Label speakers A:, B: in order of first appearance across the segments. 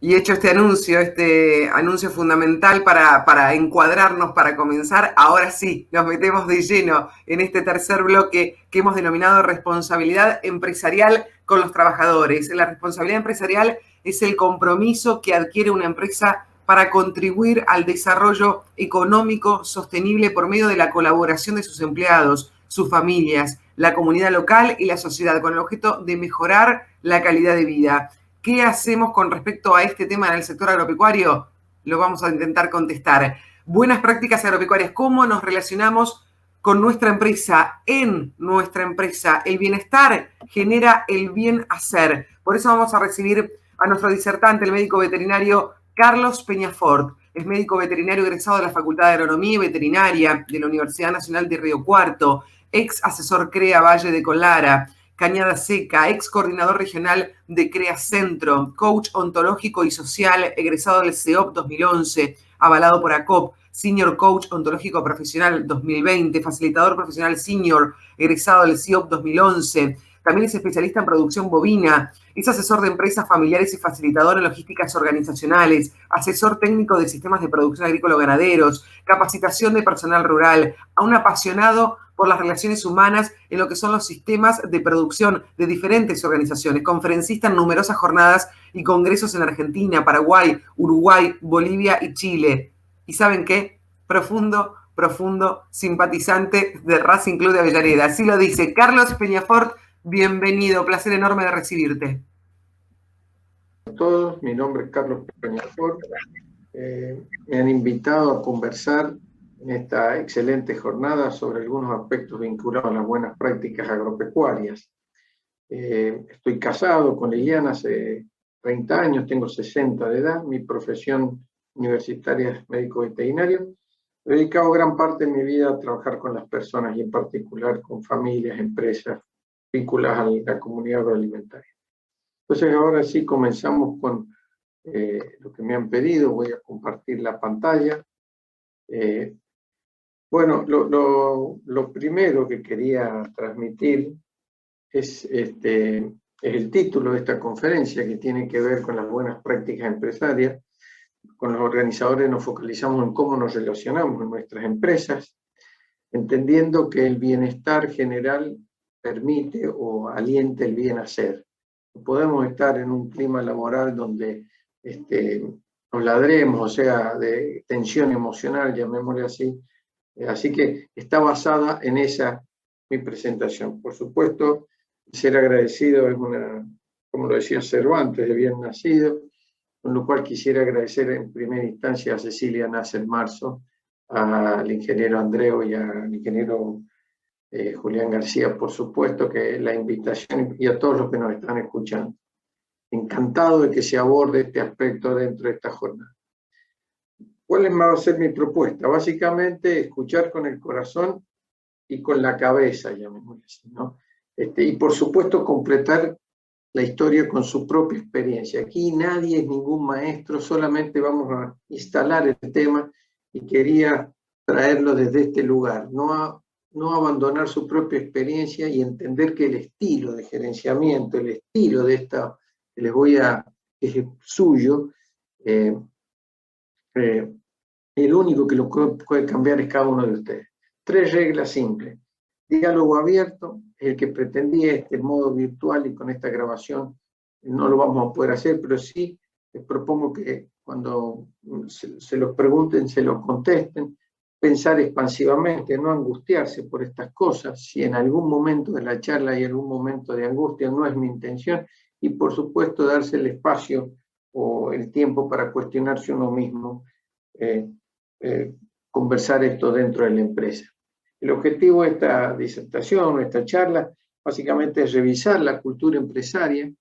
A: Y hecho este anuncio fundamental para encuadrarnos, para comenzar, ahora sí, nos metemos de lleno en este tercer bloque que hemos denominado responsabilidad empresarial con los trabajadores. La responsabilidad empresarial es el compromiso que adquiere una empresa para contribuir al desarrollo económico sostenible por medio de la colaboración de sus empleados, sus familias, la comunidad local y la sociedad, con el objeto de mejorar la calidad de vida. ¿Qué hacemos con respecto a este tema en el sector agropecuario? Lo vamos a intentar contestar. Buenas prácticas agropecuarias, ¿cómo nos relacionamos con nuestra empresa? En nuestra empresa, el bienestar genera el bien hacer. Por eso vamos a recibir a nuestro disertante, el médico veterinario Carlos Peñafort. Es médico veterinario egresado de la Facultad de Agronomía y Veterinaria de la Universidad Nacional de Río Cuarto, ex asesor CREA Valle de Colara, Cañada Seca, ex coordinador regional de CREA Centro, coach ontológico y social, egresado del CEOP 2011, avalado por ACOP, senior coach ontológico profesional 2020, facilitador profesional senior, egresado del CEOP 2011. También es especialista en producción bovina, es asesor de empresas familiares y facilitador en logísticas organizacionales, asesor técnico de sistemas de producción agrícola-ganaderos, capacitación de personal rural, a un apasionado por las relaciones humanas en lo que son los sistemas de producción de diferentes organizaciones, conferencista en numerosas jornadas y congresos en Argentina, Paraguay, Uruguay, Bolivia y Chile. ¿Y saben qué? Profundo simpatizante de Racing Club de Avellaneda. Así lo dice Carlos Peñafort. Bienvenido, placer enorme de recibirte.
B: A todos, mi nombre es Carlos Peñafort. Me han invitado a conversar en esta excelente jornada sobre algunos aspectos vinculados a las buenas prácticas agropecuarias. Estoy casado con Liliana hace 30 años, tengo 60 de edad, mi profesión universitaria es médico veterinario. He dedicado gran parte de mi vida a trabajar con las personas y en particular con familias, empresas vinculadas a la comunidad agroalimentaria. Entonces ahora sí comenzamos con lo que me han pedido. Voy a compartir la pantalla. Bueno, lo primero que quería transmitir es el título de esta conferencia, que tiene que ver con las buenas prácticas empresarias. Con los organizadores nos focalizamos en cómo nos relacionamos en nuestras empresas, entendiendo que el bienestar general permite o alienta el bien hacer. No podemos estar en un clima laboral donde nos ladremos, o sea, de tensión emocional, llamémosle así. Así que está basada en esa mi presentación. Por supuesto, ser agradecido es como lo decía Cervantes, de bien nacido, con lo cual quisiera agradecer en primera instancia a Cecilia Nasser Marzo, al ingeniero Andreu y al ingeniero Julián García, por supuesto, que la invitación, y a todos los que nos están escuchando. Encantado de que se aborde este aspecto dentro de esta jornada. ¿Cuál va a ser mi propuesta? Básicamente, escuchar con el corazón y con la cabeza, llamémosle así, ¿no? Y por supuesto, completar la historia con su propia experiencia. Aquí nadie es ningún maestro, solamente vamos a instalar el tema y quería traerlo desde este lugar, no abandonar su propia experiencia y entender que el estilo de gerenciamiento, el estilo de esta que les voy a, que es suyo, el único que lo puede cambiar es cada uno de ustedes. 3 reglas simples. Diálogo abierto, el que pretendía este modo virtual, y con esta grabación no lo vamos a poder hacer, pero sí les propongo que cuando se los pregunten, se los contesten, pensar expansivamente, no angustiarse por estas cosas. Si en algún momento de la charla hay algún momento de angustia, no es mi intención, y por supuesto darse el espacio o el tiempo para cuestionarse uno mismo, conversar esto dentro de la empresa. El objetivo de esta disertación, esta charla, básicamente es revisar la cultura empresaria,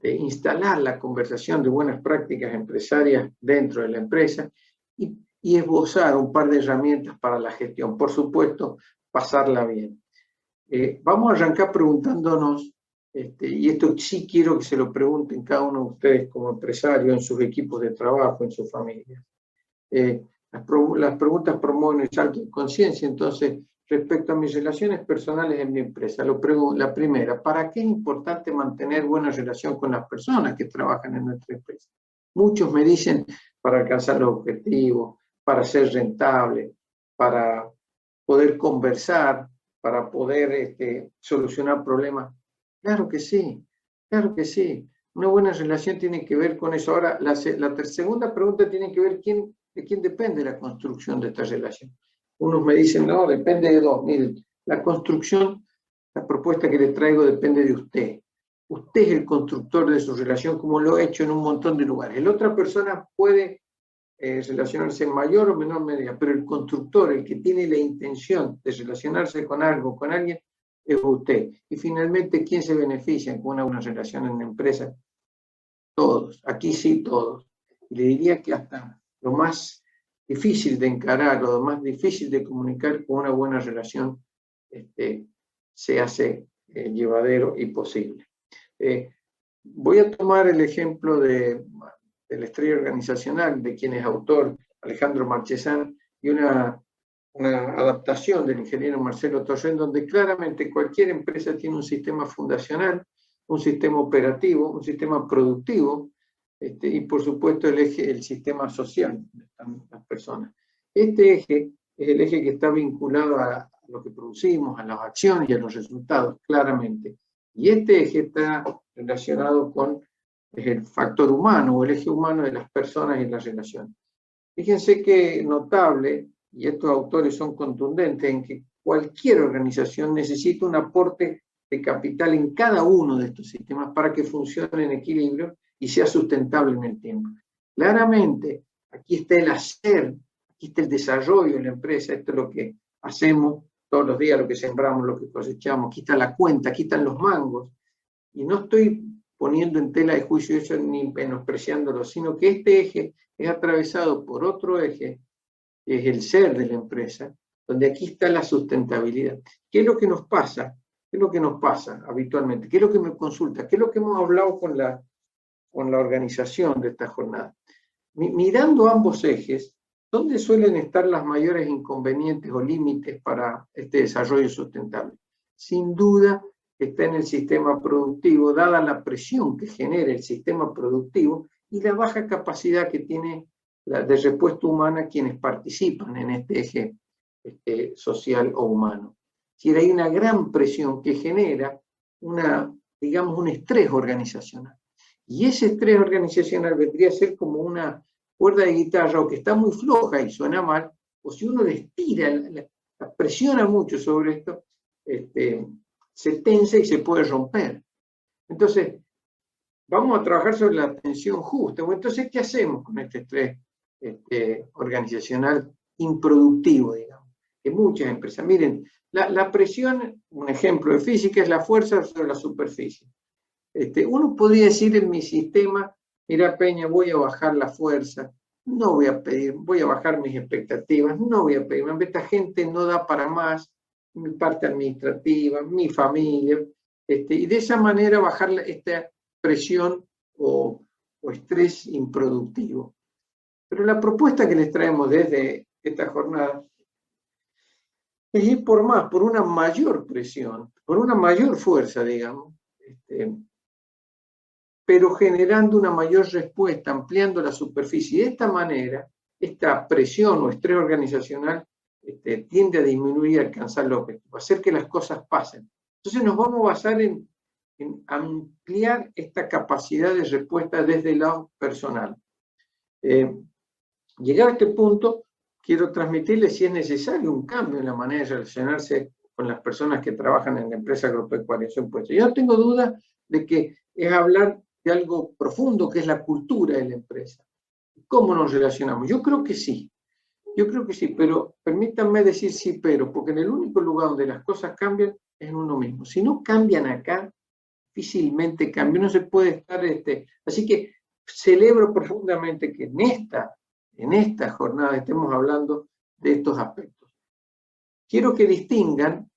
B: instalar la conversación de buenas prácticas empresarias dentro de la empresa y esbozar un par de herramientas para la gestión. Por supuesto, pasarla bien. Vamos a arrancar preguntándonos, y esto sí quiero que se lo pregunten cada uno de ustedes como empresario, en sus equipos de trabajo, en sus familias. Las preguntas promueven el salto de conciencia. Entonces, respecto a mis relaciones personales en mi empresa, la primera, ¿para qué es importante mantener buena relación con las personas que trabajan en nuestra empresa? Muchos me dicen para alcanzar los objetivos, para ser rentable, para poder conversar, para poder solucionar problemas. Claro que sí, claro que sí. Una buena relación tiene que ver con eso. Ahora, la segunda pregunta tiene que ver de quién depende la construcción de esta relación. Unos me dicen, no, depende de dos. Miren, la construcción, la propuesta que les traigo depende de usted. Usted es el constructor de su relación, como lo he hecho en un montón de lugares. La otra persona puede relacionarse en mayor o menor medida, pero el constructor, el que tiene la intención de relacionarse con algo, con alguien, es usted. Y finalmente, ¿quién se beneficia con una buena relación en la empresa? Todos, aquí sí todos. Y le diría que hasta lo más difícil de encarar o lo más difícil de comunicar con una buena relación se hace llevadero y posible. Voy a tomar el ejemplo de la estrella organizacional, de quien es autor Alejandro Marchesán, y una adaptación del ingeniero Marcelo Torrent, donde claramente cualquier empresa tiene un sistema fundacional, un sistema operativo, un sistema productivo, y por supuesto el sistema social, donde están las personas. Este eje es el eje que está vinculado a lo que producimos, a las acciones y a los resultados, claramente. Y este eje está relacionado con el factor humano o el eje humano de las personas y las relaciones. Fíjense que notable, y estos autores son contundentes, en que cualquier organización necesita un aporte de capital en cada uno de estos sistemas para que funcione en equilibrio y sea sustentable en el tiempo. Claramente, aquí está el hacer, aquí está el desarrollo de la empresa, esto es lo que hacemos todos los días, lo que sembramos, lo que cosechamos, aquí está la cuenta, aquí están los mangos, y no estoy poniendo en tela de juicio eso ni menospreciándolo, sino que este eje es atravesado por otro eje, que es el ser de la empresa, donde aquí está la sustentabilidad. ¿Qué es lo que nos pasa? ¿Qué es lo que nos pasa habitualmente? ¿Qué es lo que me consulta? ¿Qué es lo que hemos hablado con la organización de esta jornada? Mirando ambos ejes, ¿dónde suelen estar las mayores inconvenientes o límites para este desarrollo sustentable? Sin duda está en el sistema productivo, dada la presión que genera el sistema productivo y la baja capacidad que tiene de respuesta humana quienes participan en este eje social o humano. Es decir, hay una gran presión que genera digamos, un estrés organizacional. Y ese estrés organizacional vendría a ser como una cuerda de guitarra o que está muy floja y suena mal, o si uno le estira, la presiona mucho sobre esto, se tensa y se puede romper. Entonces, vamos a trabajar sobre la tensión justa. Bueno, entonces, ¿qué hacemos con este estrés organizacional improductivo, digamos? En muchas empresas. Miren, la presión, un ejemplo de física, es la fuerza sobre la superficie. Uno podría decir en mi sistema, mira Peña, voy a bajar la fuerza, no voy a pedir, voy a bajar mis expectativas, no voy a pedir, esta gente no da para más, mi parte administrativa, mi familia, y de esa manera bajar esta presión o estrés improductivo. Pero la propuesta que les traemos desde esta jornada es ir por más, por una mayor presión, por una mayor fuerza, digamos, pero generando una mayor respuesta, ampliando la superficie. De esta manera, esta presión o estrés organizacional tiende a disminuir y alcanzar los objetivos, hacer que las cosas pasen. Entonces nos vamos a basar en ampliar esta capacidad de respuesta desde el lado personal. Llegado a este punto, quiero transmitirles si es necesario un cambio en la manera de relacionarse con las personas que trabajan en la empresa agropecuaria. Yo no tengo duda de que es hablar de algo profundo, que es la cultura de la empresa. ¿Cómo nos relacionamos? Yo creo que sí, pero permítanme decir sí, pero, porque en el único lugar donde las cosas cambian es en uno mismo. Si no cambian acá, difícilmente cambian, no se puede estar, así que celebro profundamente que en esta jornada estemos hablando de estos aspectos. Quiero que distingan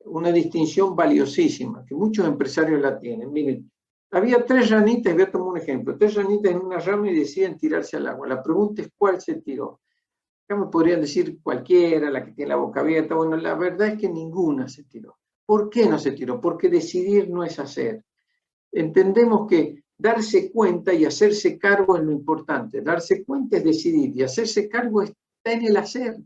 B: una distinción valiosísima, que muchos empresarios la tienen. Miren, había 3 ranitas, voy a tomar un ejemplo, 3 ranitas en una rama y deciden tirarse al agua. La pregunta es cuál se tiró. Acá me podrían decir cualquiera, la que tiene la boca abierta. Bueno, la verdad es que ninguna se tiró. ¿Por qué no se tiró? Porque decidir no es hacer. Entendemos que darse cuenta y hacerse cargo es lo importante. Darse cuenta es decidir, y hacerse cargo está en el hacer.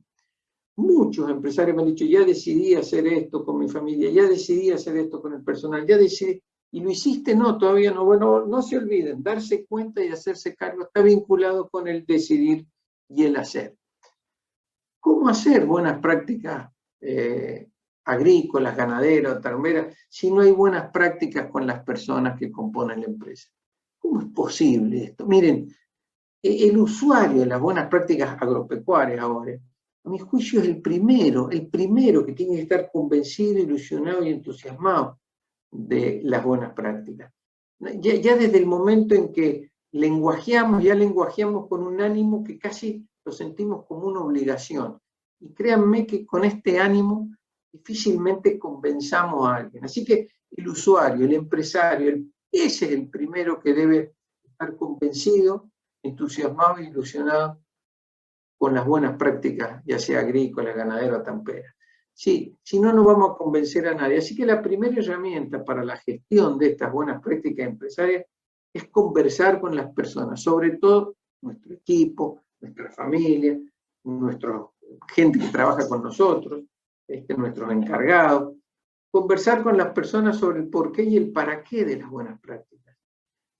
B: Muchos empresarios me han dicho, ya decidí hacer esto con mi familia, ya decidí hacer esto con el personal, ya decidí, y lo hiciste, no, todavía no. Bueno, no se olviden, darse cuenta y hacerse cargo está vinculado con el decidir y el hacer. ¿Cómo hacer buenas prácticas agrícolas, ganaderas, tarmeras, si no hay buenas prácticas con las personas que componen la empresa? ¿Cómo es posible esto? Miren, el usuario de las buenas prácticas agropecuarias ahora, a mi juicio es el primero que tiene que estar convencido, ilusionado y entusiasmado de las buenas prácticas. Ya desde el momento en que ya lenguajeamos con un ánimo que casi lo sentimos como una obligación. Y créanme que con este ánimo difícilmente convenzamos a alguien. Así que el usuario, el empresario, ese es el primero que debe estar convencido, entusiasmado e ilusionado con las buenas prácticas, ya sea agrícola, ganadera o tampera. Sí, si no, no vamos a convencer a nadie. Así que la primera herramienta para la gestión de estas buenas prácticas empresariales es conversar con las personas, sobre todo nuestro equipo, nuestra familia, nuestra gente que trabaja con nosotros, nuestros encargados. Conversar con las personas sobre el porqué y el para qué de las buenas prácticas.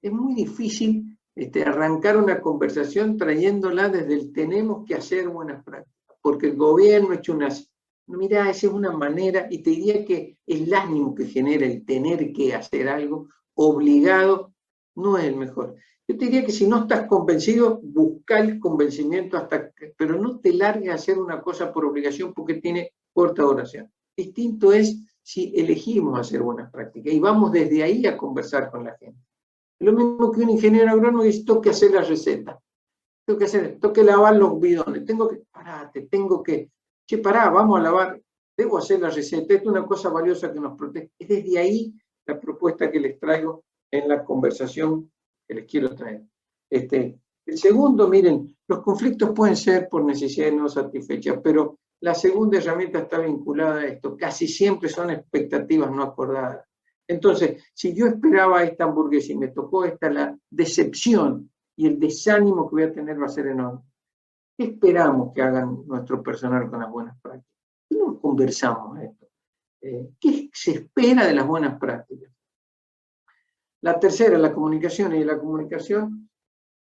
B: Es muy difícil arrancar una conversación trayéndola desde el tenemos que hacer buenas prácticas, porque el gobierno ha hecho unas... Mirá, esa es una manera, y te diría que el ánimo que genera el tener que hacer algo obligado no es el mejor. Yo te diría que si no estás convencido, busca el convencimiento pero no te largues a hacer una cosa por obligación porque tiene corta duración. Distinto es si elegimos hacer buenas prácticas y vamos desde ahí a conversar con la gente. Lo mismo que un ingeniero agrónomo dice, tengo que hacer la receta, tengo que lavar los bidones, che, pará, vamos a lavar, debo hacer la receta, esto es una cosa valiosa que nos protege. Es desde ahí la propuesta que les traigo en la conversación que les quiero traer. El segundo, miren, los conflictos pueden ser por necesidades no satisfechas, pero la segunda herramienta está vinculada a esto, casi siempre son expectativas no acordadas. Entonces, si yo esperaba esta hamburguesa y me tocó esta, la decepción y el desánimo que voy a tener va a ser enorme. ¿Qué esperamos que hagan nuestro personal con las buenas prácticas? ¿Cómo conversamos esto? ¿Qué se espera de las buenas prácticas? La tercera, la comunicación. Y la comunicación,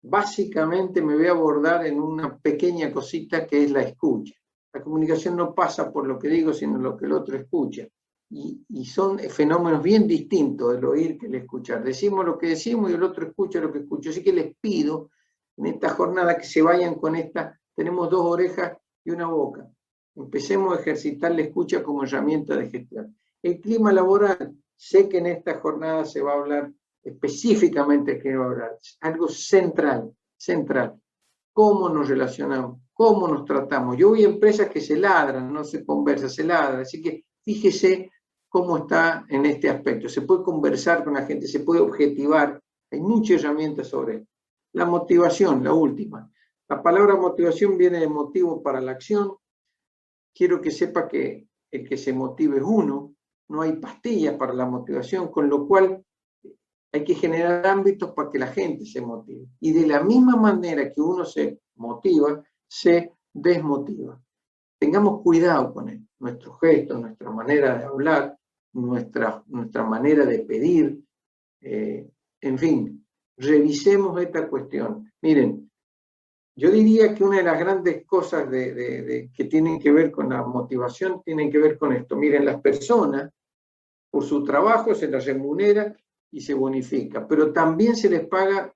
B: básicamente me voy a abordar en una pequeña cosita que es la escucha. La comunicación no pasa por lo que digo, sino lo que el otro escucha. Y son fenómenos bien distintos el oír que el escuchar. Decimos lo que decimos y el otro escucha lo que escucha. Así que les pido en esta jornada que se vayan con esta, tenemos 2 orejas y una boca. Empecemos a ejercitar la escucha como herramienta de gestión. El clima laboral, sé que en esta jornada se va a hablar específicamente de clima laboral, algo central. ¿Cómo nos relacionamos? ¿Cómo nos tratamos? Yo voy a empresas que se ladran, no se conversa, se ladran. Así que fíjese cómo está en este aspecto. Se puede conversar con la gente, se puede objetivar. Hay muchas herramientas sobre esto. La motivación, la última. La palabra motivación viene de motivo para la acción. Quiero que sepa que el que se motive es uno. No hay pastillas para la motivación, con lo cual hay que generar ámbitos para que la gente se motive. Y de la misma manera que uno se motiva, se desmotiva. Tengamos cuidado con él. Nuestros gestos, nuestra manera de hablar, nuestra manera de pedir, en fin, revisemos esta cuestión. Miren, yo diría que una de las grandes cosas que tienen que ver con la motivación tienen que ver con esto. Miren, las personas, por su trabajo se las remunera y se bonifica, pero también se les paga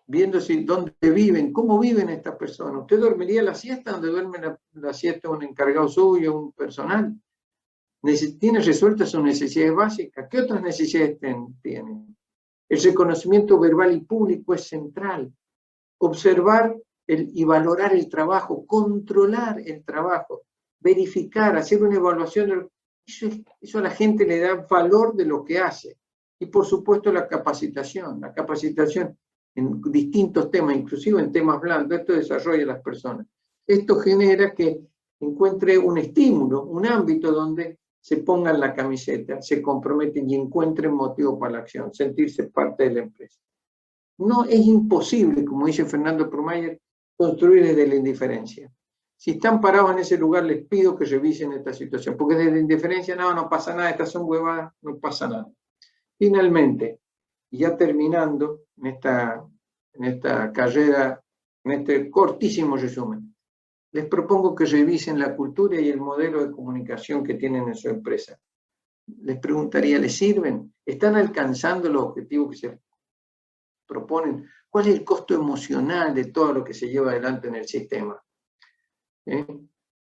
B: viendo dónde viven, cómo viven estas personas. ¿Usted dormiría la siesta donde duerme la siesta un encargado suyo, un personal? ¿Tiene resueltas sus necesidades básicas? ¿Qué otras necesidades tienen? El reconocimiento verbal y público es central. Observar y valorar el controlar el trabajo, verificar, hacer una evaluación. Eso a la gente le da valor de lo que hace. Y por supuesto la capacitación en distintos temas, inclusive en temas blandos, esto desarrolla a las personas. Esto genera que encuentre un estímulo, un ámbito donde se pongan la camiseta, se comprometen y encuentren motivo para la acción, sentirse parte de la empresa. No es imposible, como dice Fernando Promayer, construir desde la indiferencia. Si están parados en ese lugar, les pido que revisen esta situación, porque desde la indiferencia, no pasa nada, estas son huevadas, no pasa nada. Finalmente, ya terminando en esta carrera, en este cortísimo resumen, les propongo que revisen la cultura y el modelo de comunicación que tienen en su empresa. Les preguntaría, ¿les sirven? ¿Están alcanzando los objetivos que se proponen? ¿Cuál es el costo emocional de todo lo que se lleva adelante en el sistema?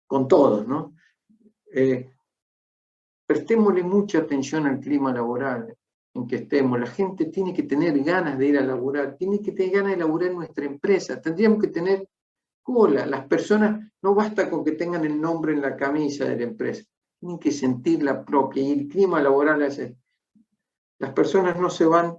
B: Con todos, ¿no? Prestémosle mucha atención al clima laboral en que estemos. La gente tiene que tener ganas de ir a laburar, tiene que tener ganas de laburar en nuestra empresa. Tendríamos que tener cola. Las personas, no basta con que tengan el nombre en la camisa de la empresa, tienen que sentir la propia. Y el clima laboral hace. Las personas no se van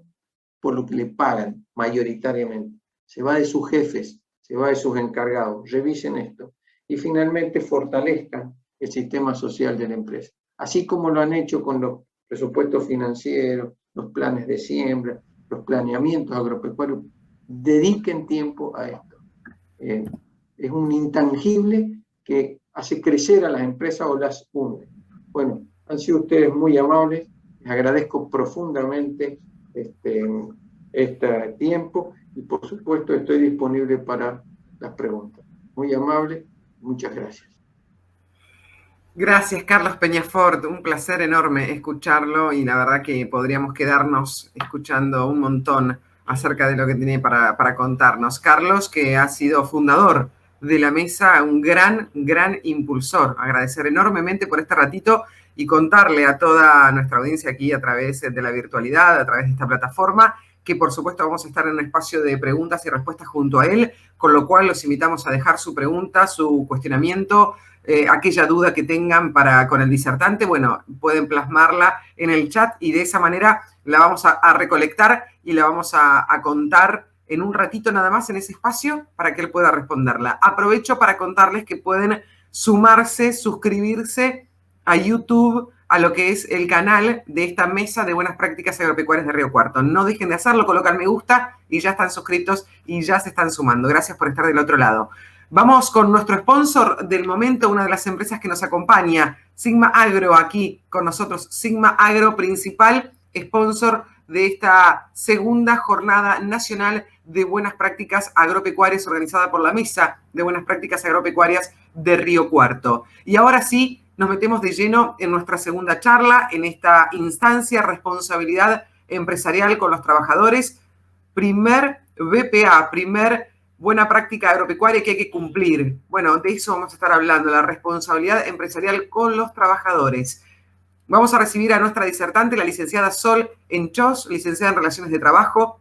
B: por lo que le pagan, mayoritariamente. Se va de sus jefes, se va de sus encargados. Revisen esto. Y finalmente fortalezcan el sistema social de la empresa. Así como lo han hecho con los presupuestos financieros, los planes de siembra, los planeamientos agropecuarios. Dediquen tiempo a esto. Es un intangible que hace crecer a las empresas o las hunde. Bueno, han sido ustedes muy amables. Les agradezco profundamente este tiempo y por supuesto estoy disponible para las preguntas. Muy amable, muchas gracias.
A: Gracias, Carlos Peñafort. Un placer enorme escucharlo y la verdad que podríamos quedarnos escuchando un montón acerca de lo que tiene para contarnos. Carlos, que ha sido fundador de la mesa, un gran impulsor. Agradecer enormemente por este ratito y contarle a toda nuestra audiencia aquí a través de la virtualidad, a través de esta plataforma, que por supuesto vamos a estar en un espacio de preguntas y respuestas junto a él, con lo cual los invitamos a dejar su pregunta, su cuestionamiento, aquella duda que tengan con el disertante, bueno, pueden plasmarla en el chat y de esa manera la vamos a recolectar y la vamos a contar en un ratito nada más en ese espacio para que él pueda responderla. Aprovecho para contarles que pueden sumarse, suscribirse a YouTube, a lo que es el canal de esta mesa de buenas prácticas agropecuarias de Río Cuarto. No dejen de hacerlo, colocan me gusta y ya están suscritos y ya se están sumando. Gracias por estar del otro lado. Vamos con nuestro sponsor del momento, una de las empresas que nos acompaña, Sigma Agro, aquí con nosotros. Sigma Agro, principal sponsor de esta segunda jornada nacional de buenas prácticas agropecuarias organizada por la Mesa de Buenas Prácticas Agropecuarias de Río Cuarto. Y ahora sí, nos metemos de lleno en nuestra segunda charla, en esta instancia, responsabilidad empresarial con los trabajadores. Primer BPA, primer buena práctica agropecuaria que hay que cumplir. Bueno, de eso vamos a estar hablando, la responsabilidad empresarial con los trabajadores. Vamos a recibir a nuestra disertante, la licenciada Sol Enchós, licenciada en Relaciones de Trabajo,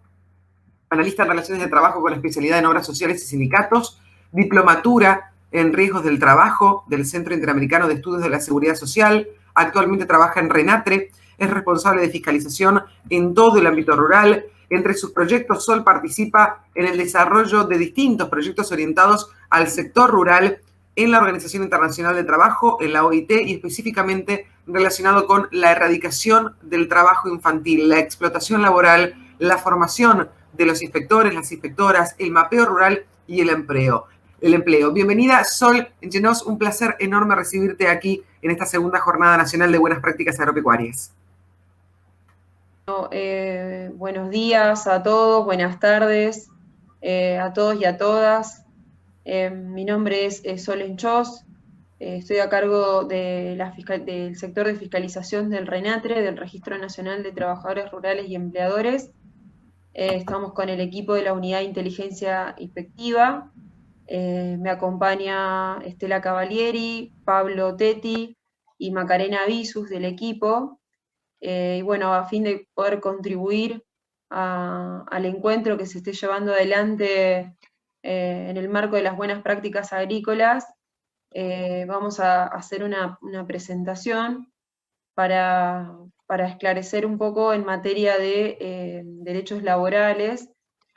A: analista en Relaciones de Trabajo con especialidad en Obras Sociales y Sindicatos, diplomatura en Riesgos del Trabajo del Centro Interamericano de Estudios de la Seguridad Social, actualmente trabaja en RENATRE, es responsable de fiscalización en todo el ámbito rural. Entre sus proyectos, Sol participa en el desarrollo de distintos proyectos orientados al sector rural en la Organización Internacional del Trabajo, en la OIT, y específicamente relacionado con la erradicación del trabajo infantil, la explotación laboral, la formación de los inspectores, las inspectoras, el mapeo rural y el empleo. Bienvenida, Sol Enchós, un placer enorme recibirte aquí en esta segunda Jornada Nacional de Buenas Prácticas Agropecuarias.
C: Buenos días a todos, buenas tardes a todos y a todas. Mi nombre es Sol Enchós, estoy a cargo del sector de fiscalización del RENATRE, del Registro Nacional de Trabajadores Rurales y Empleadores. Estamos con el equipo de la Unidad de Inteligencia Inspectiva. Me acompaña Estela Cavalieri, Pablo Tetti y Macarena Visus del equipo. Y bueno, a fin de poder contribuir al encuentro que se esté llevando adelante en el marco de las buenas prácticas agrícolas, vamos a hacer una presentación para esclarecer un poco en materia de derechos laborales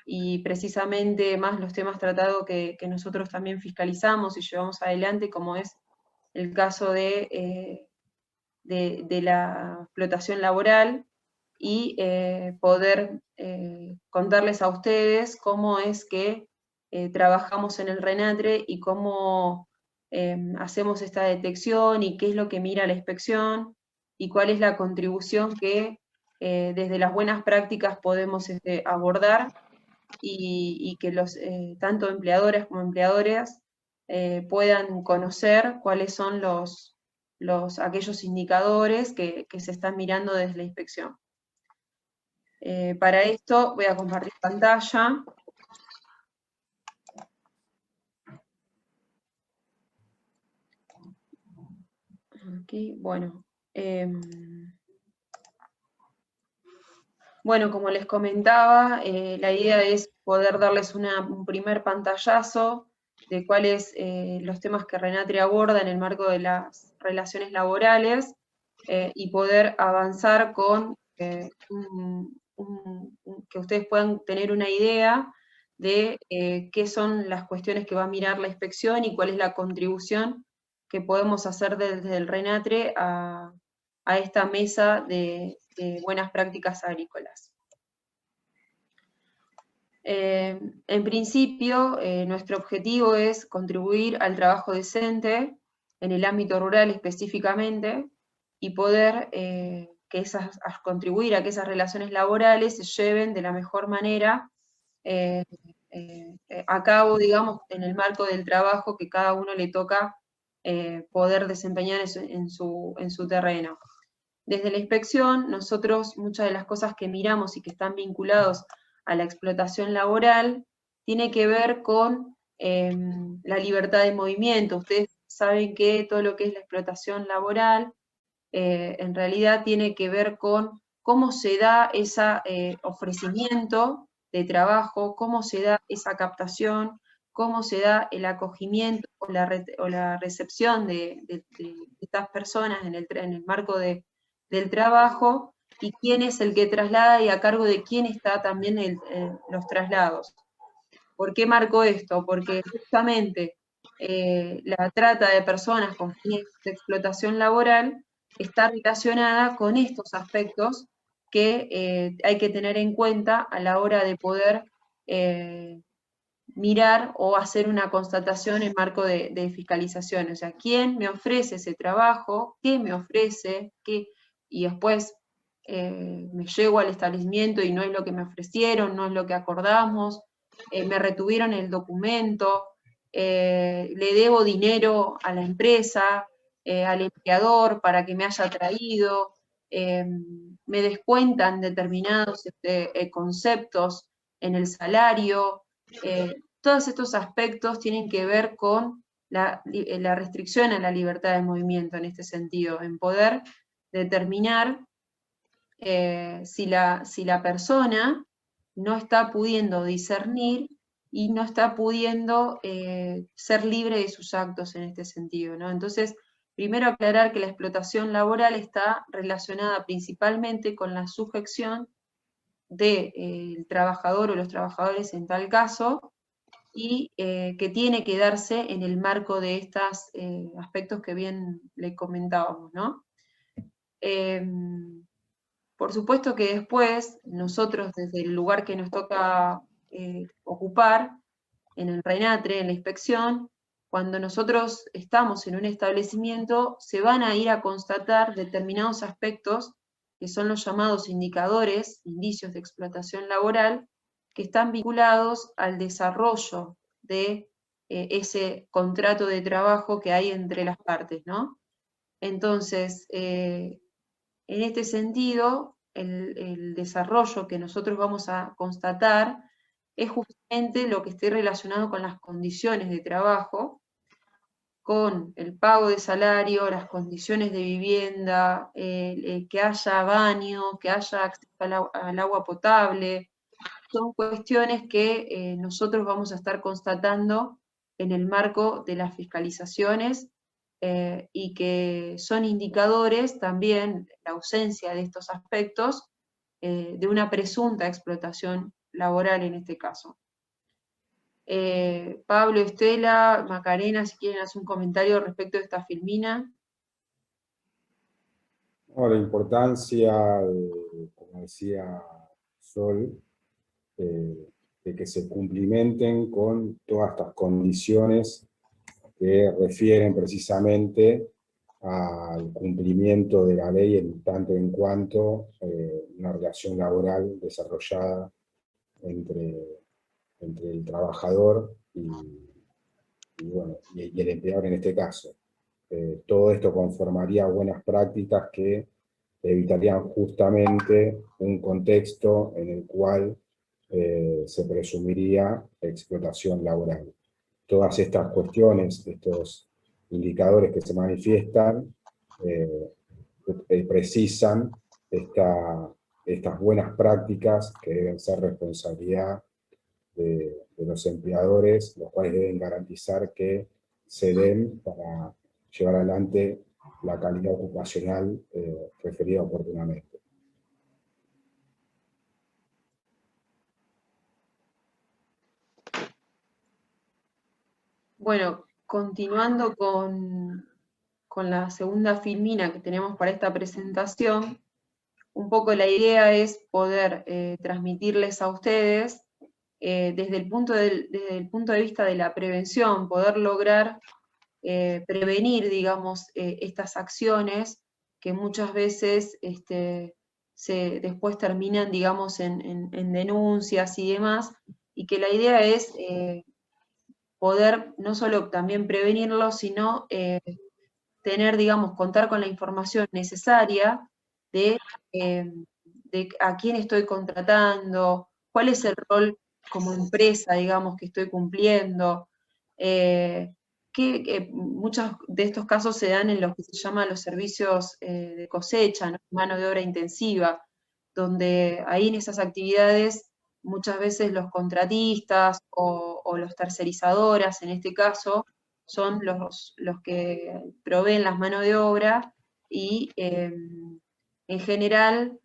C: y precisamente más los temas tratados que nosotros también fiscalizamos y llevamos adelante, como es el caso de de la explotación laboral y poder contarles a ustedes cómo es que trabajamos en el RENATRE y cómo hacemos esta detección y qué es lo que mira la inspección y cuál es la contribución que desde las buenas prácticas podemos abordar y que los tanto empleadores como empleadoras puedan conocer cuáles son aquellos indicadores que se están mirando desde la inspección. Para esto voy a compartir pantalla. Aquí, bueno. Bueno, como les comentaba, la idea es poder darles un primer pantallazo de cuáles los temas que RENATRE aborda en el marco de las relaciones laborales y poder avanzar con que ustedes puedan tener una idea de qué son las cuestiones que va a mirar la inspección y cuál es la contribución que podemos hacer desde el RENATRE a esta mesa de buenas prácticas agrícolas. En principio, nuestro objetivo es contribuir al trabajo decente en el ámbito rural específicamente y poder contribuir a que esas relaciones laborales se lleven de la mejor manera a cabo, digamos, en el marco del trabajo que cada uno le toca poder desempeñar en su terreno. Desde la inspección, nosotros muchas de las cosas que miramos y que están vinculados a la explotación laboral tiene que ver con la libertad de movimiento. Ustedes saben que todo lo que es la explotación laboral en realidad tiene que ver con cómo se da ese ofrecimiento de trabajo, cómo se da esa captación, cómo se da el acogimiento o la recepción de estas personas en el marco del trabajo y quién es el que traslada y a cargo de quién está también los traslados. ¿Por qué marco esto? Porque justamente la trata de personas con fines de explotación laboral está relacionada con estos aspectos que hay que tener en cuenta a la hora de poder mirar o hacer una constatación en marco de fiscalización. O sea, ¿quién me ofrece ese trabajo? ¿Qué me ofrece? Y después me llego al establecimiento y no es lo que me ofrecieron, no es lo que acordamos, me retuvieron el documento, le debo dinero a la empresa, al empleador para que me haya traído, me descuentan determinados conceptos en el salario. Todos estos aspectos tienen que ver con la restricción a la libertad de movimiento en este sentido, en poder determinar si la persona no está pudiendo discernir y no está pudiendo ser libre de sus actos en este sentido, ¿no? Entonces, primero aclarar que la explotación laboral está relacionada principalmente con la sujeción del trabajador o los trabajadores en tal caso, y que tiene que darse en el marco de estos aspectos que bien le comentábamos, ¿no? Por supuesto que después, nosotros desde el lugar que nos toca ocupar, en el RENATRE, en la inspección, cuando nosotros estamos en un establecimiento, se van a ir a constatar determinados aspectos que son los llamados indicadores, indicios de explotación laboral, que están vinculados al desarrollo de ese contrato de trabajo que hay entre las partes, ¿no? Entonces, en este sentido, el desarrollo que nosotros vamos a constatar es justamente lo que esté relacionado con las condiciones de trabajo, con el pago de salario, las condiciones de vivienda, que haya baño, que haya acceso al agua potable. Son cuestiones que nosotros vamos a estar constatando en el marco de las fiscalizaciones y que son indicadores también, la ausencia de estos aspectos, de una presunta explotación laboral en este caso. Pablo, Estela, Macarena, si quieren hacer un comentario respecto de esta filmina.
D: No, la importancia, como decía Sol, de que se cumplimenten con todas estas condiciones que refieren precisamente al cumplimiento de la ley en tanto en cuanto una relación laboral desarrollada entre, entre el trabajador y el empleador en este caso. Todo esto conformaría buenas prácticas que evitarían justamente un contexto en el cual se presumiría explotación laboral. Todas estas cuestiones, estos indicadores que se manifiestan, precisan estas buenas prácticas que deben ser responsabilidad de los empleadores, los cuales deben garantizar que se den para llevar adelante la calidad ocupacional referida oportunamente.
C: Bueno, continuando con la segunda filmina que tenemos para esta presentación, un poco la idea es poder transmitirles a ustedes desde el punto de vista de la prevención, poder lograr prevenir, digamos, estas acciones que muchas veces después terminan, digamos, en denuncias y demás, y que la idea es poder no solo también prevenirlo, sino tener, digamos, contar con la información necesaria eh, de a quién estoy contratando, cuál es el rol como empresa, digamos, que estoy cumpliendo, que muchos de estos casos se dan en lo que se llaman los servicios de cosecha, ¿no? Mano de obra intensiva, donde ahí en esas actividades muchas veces los contratistas o los tercerizadoras, en este caso, son los que proveen las manos de obra y en general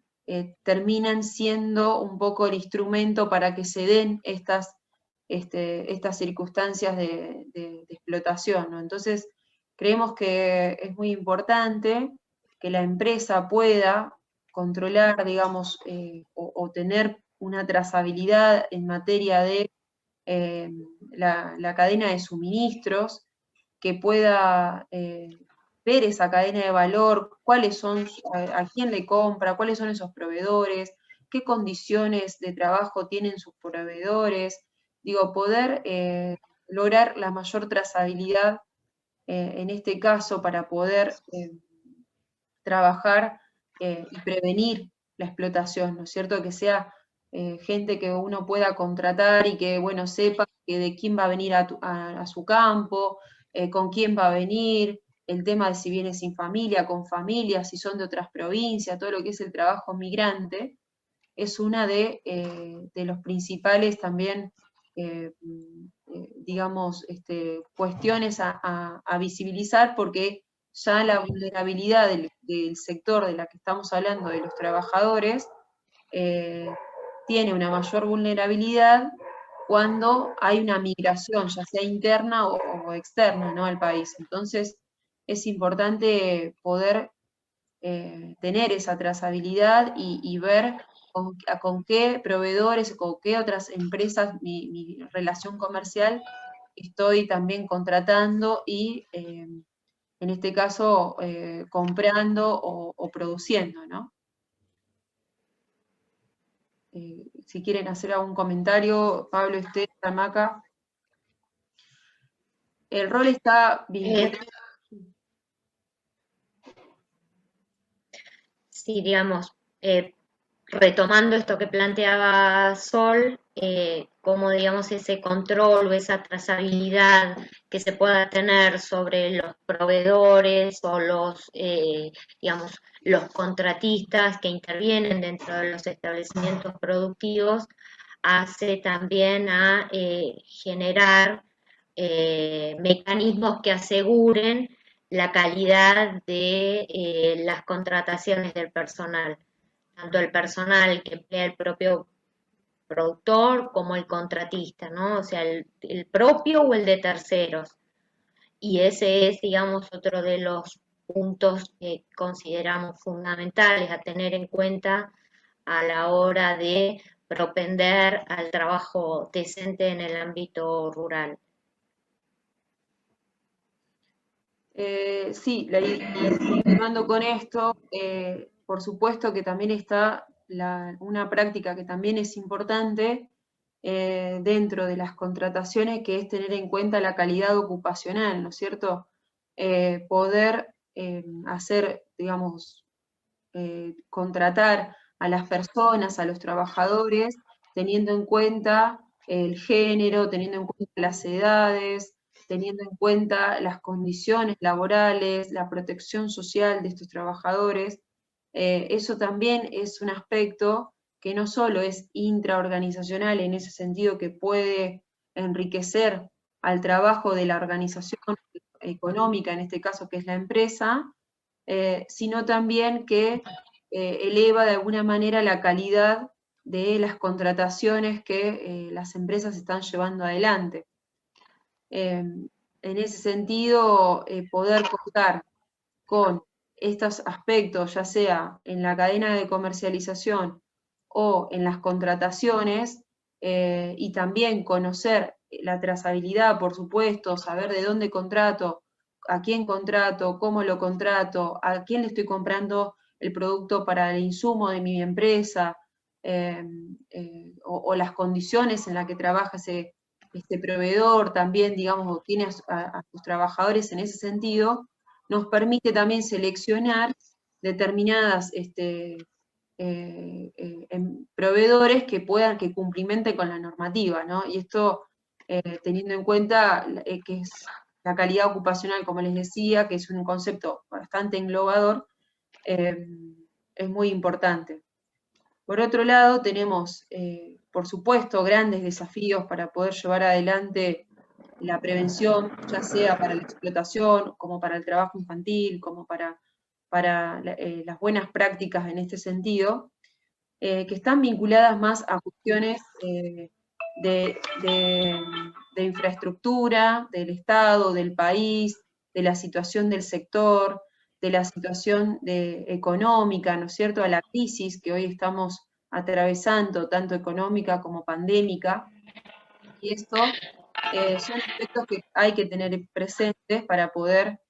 C: terminan siendo un poco el instrumento para que se den estas circunstancias de explotación, ¿no? Entonces, creemos que es muy importante que la empresa pueda controlar, digamos, o tener una trazabilidad en materia de la cadena de suministros, que pueda ver esa cadena de valor, cuáles son, a quién le compra, cuáles son esos proveedores, qué condiciones de trabajo tienen sus proveedores, digo, poder lograr la mayor trazabilidad en este caso para poder trabajar y prevenir la explotación, ¿no es cierto? Que sea gente que uno pueda contratar y que, bueno, sepa que de quién va a venir a su campo, con quién va a venir, el tema de si viene sin familia, con familia, si son de otras provincias, todo lo que es el trabajo migrante, es una de los principales también, digamos, cuestiones a visibilizar, porque ya la vulnerabilidad del sector de la que estamos hablando, de los trabajadores, tiene una mayor vulnerabilidad cuando hay una migración, ya sea interna o externa, ¿no?, al país. Entonces, es importante poder tener esa trazabilidad y ver con qué proveedores, con qué otras empresas mi relación comercial estoy también contratando y en este caso comprando o produciendo, ¿no? Si quieren hacer algún comentario, Pablo, Esther, Maca. El rol está vinculado.
E: Sí, digamos, retomando esto que planteaba Sol, cómo, digamos, ese control o esa trazabilidad que se pueda tener sobre los proveedores o digamos, los contratistas que intervienen dentro de los establecimientos productivos, hace también a generar mecanismos que aseguren la calidad de las contrataciones del personal, tanto el personal que emplea el propio productor como el contratista, ¿no? O sea, el propio o el de terceros. Y ese es, digamos, otro de los puntos que consideramos fundamentales a tener en cuenta a la hora de propender al trabajo decente en el ámbito rural.
C: Sí, continuando con esto, por supuesto que también está una práctica que también es importante dentro de las contrataciones, que es tener en cuenta la calidad ocupacional, ¿no es cierto? Poder hacer, digamos, contratar a las personas, a los trabajadores, teniendo en cuenta el género, teniendo en cuenta las edades, teniendo en cuenta las condiciones laborales, la protección social de estos trabajadores. Eso también es un aspecto que no solo es intraorganizacional en ese sentido, que puede enriquecer al trabajo de la organización económica, en este caso que es la empresa, sino también que eleva de alguna manera la calidad de las contrataciones que las empresas están llevando adelante. En ese sentido, poder contar con estos aspectos, ya sea en la cadena de comercialización o en las contrataciones, y también conocer la trazabilidad, por supuesto, saber de dónde contrato, a quién contrato, cómo lo contrato, a quién le estoy comprando el producto para el insumo de mi empresa, o las condiciones en las que trabaja este proveedor, también, digamos, tiene a sus trabajadores en ese sentido, nos permite también seleccionar determinadas proveedores que cumplimenten con la normativa, ¿no? Y esto teniendo en cuenta que es la calidad ocupacional, como les decía, que es un concepto bastante englobador, es muy importante. Por otro lado, tenemos, por supuesto, grandes desafíos para poder llevar adelante la prevención, ya sea para la explotación, como para el trabajo infantil, como para las buenas prácticas en este sentido, que están vinculadas más a cuestiones de infraestructura, del Estado, del país, de la situación del sector, de la situación económica, ¿no es cierto?, a la crisis que hoy estamos atravesando, tanto económica como pandémica, y esto son aspectos que hay que tener presentes para poder,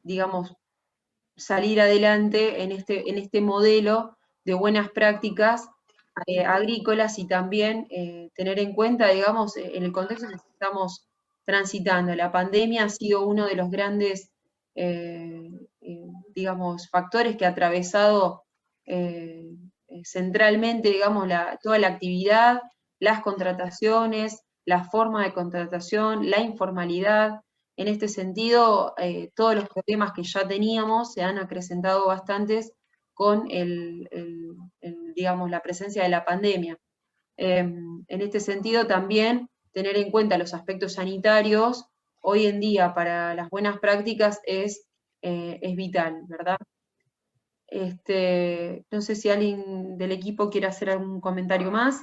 C: digamos, salir adelante en este modelo de buenas prácticas agrícolas, y también tener en cuenta, digamos, en el contexto en el que estamos transitando. La pandemia ha sido uno de los grandes, digamos, factores que ha atravesado centralmente, digamos, toda la actividad, las contrataciones, la forma de contratación, la informalidad. En este sentido, todos los problemas que ya teníamos se han acrecentado bastantes con digamos, la presencia de la pandemia. En este sentido, también tener en cuenta los aspectos sanitarios, hoy en día para las buenas prácticas es vital, ¿verdad? No sé si alguien del equipo quiere hacer algún comentario más.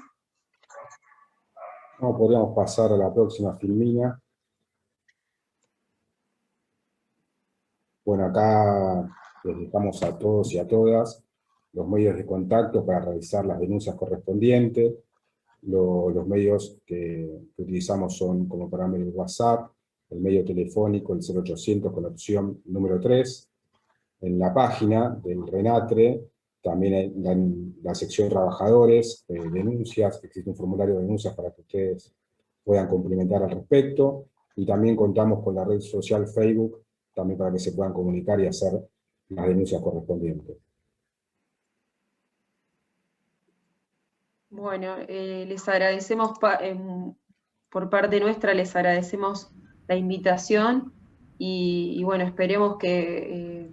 D: No, podríamos pasar a la próxima filmina. Bueno, acá les dejamos a todos y a todas los medios de contacto para realizar las denuncias correspondientes. Los medios que utilizamos son como parámetro el WhatsApp, el medio telefónico, el 0800 con la opción número 3. En la página del RENATRE también hay la sección trabajadores, denuncias, existe un formulario de denuncias para que ustedes puedan complementar al respecto, y también contamos con la red social Facebook, también para que se puedan comunicar y hacer las denuncias correspondientes.
C: Bueno, les agradecemos, por parte nuestra, les agradecemos la invitación, y bueno, esperemos que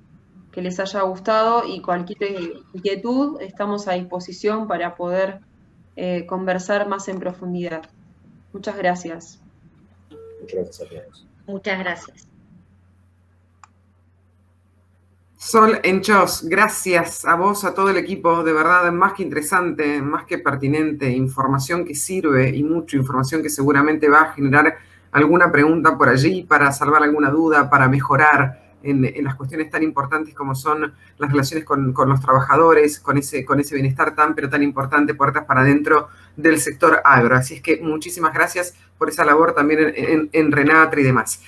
C: les haya gustado, y cualquier inquietud estamos a disposición para poder conversar más en profundidad. Muchas gracias.
D: Muchas gracias a todos.
E: Muchas gracias.
A: Sol Enchós, gracias a vos, a todo el equipo, de verdad, más que interesante, más que pertinente, información que sirve, y mucha información que seguramente va a generar alguna pregunta por allí para salvar alguna duda, para mejorar en las cuestiones tan importantes como son las relaciones con los trabajadores, con ese bienestar pero tan importante, puertas para adentro del sector agro. Así es que muchísimas gracias por esa labor también en Renatra y demás.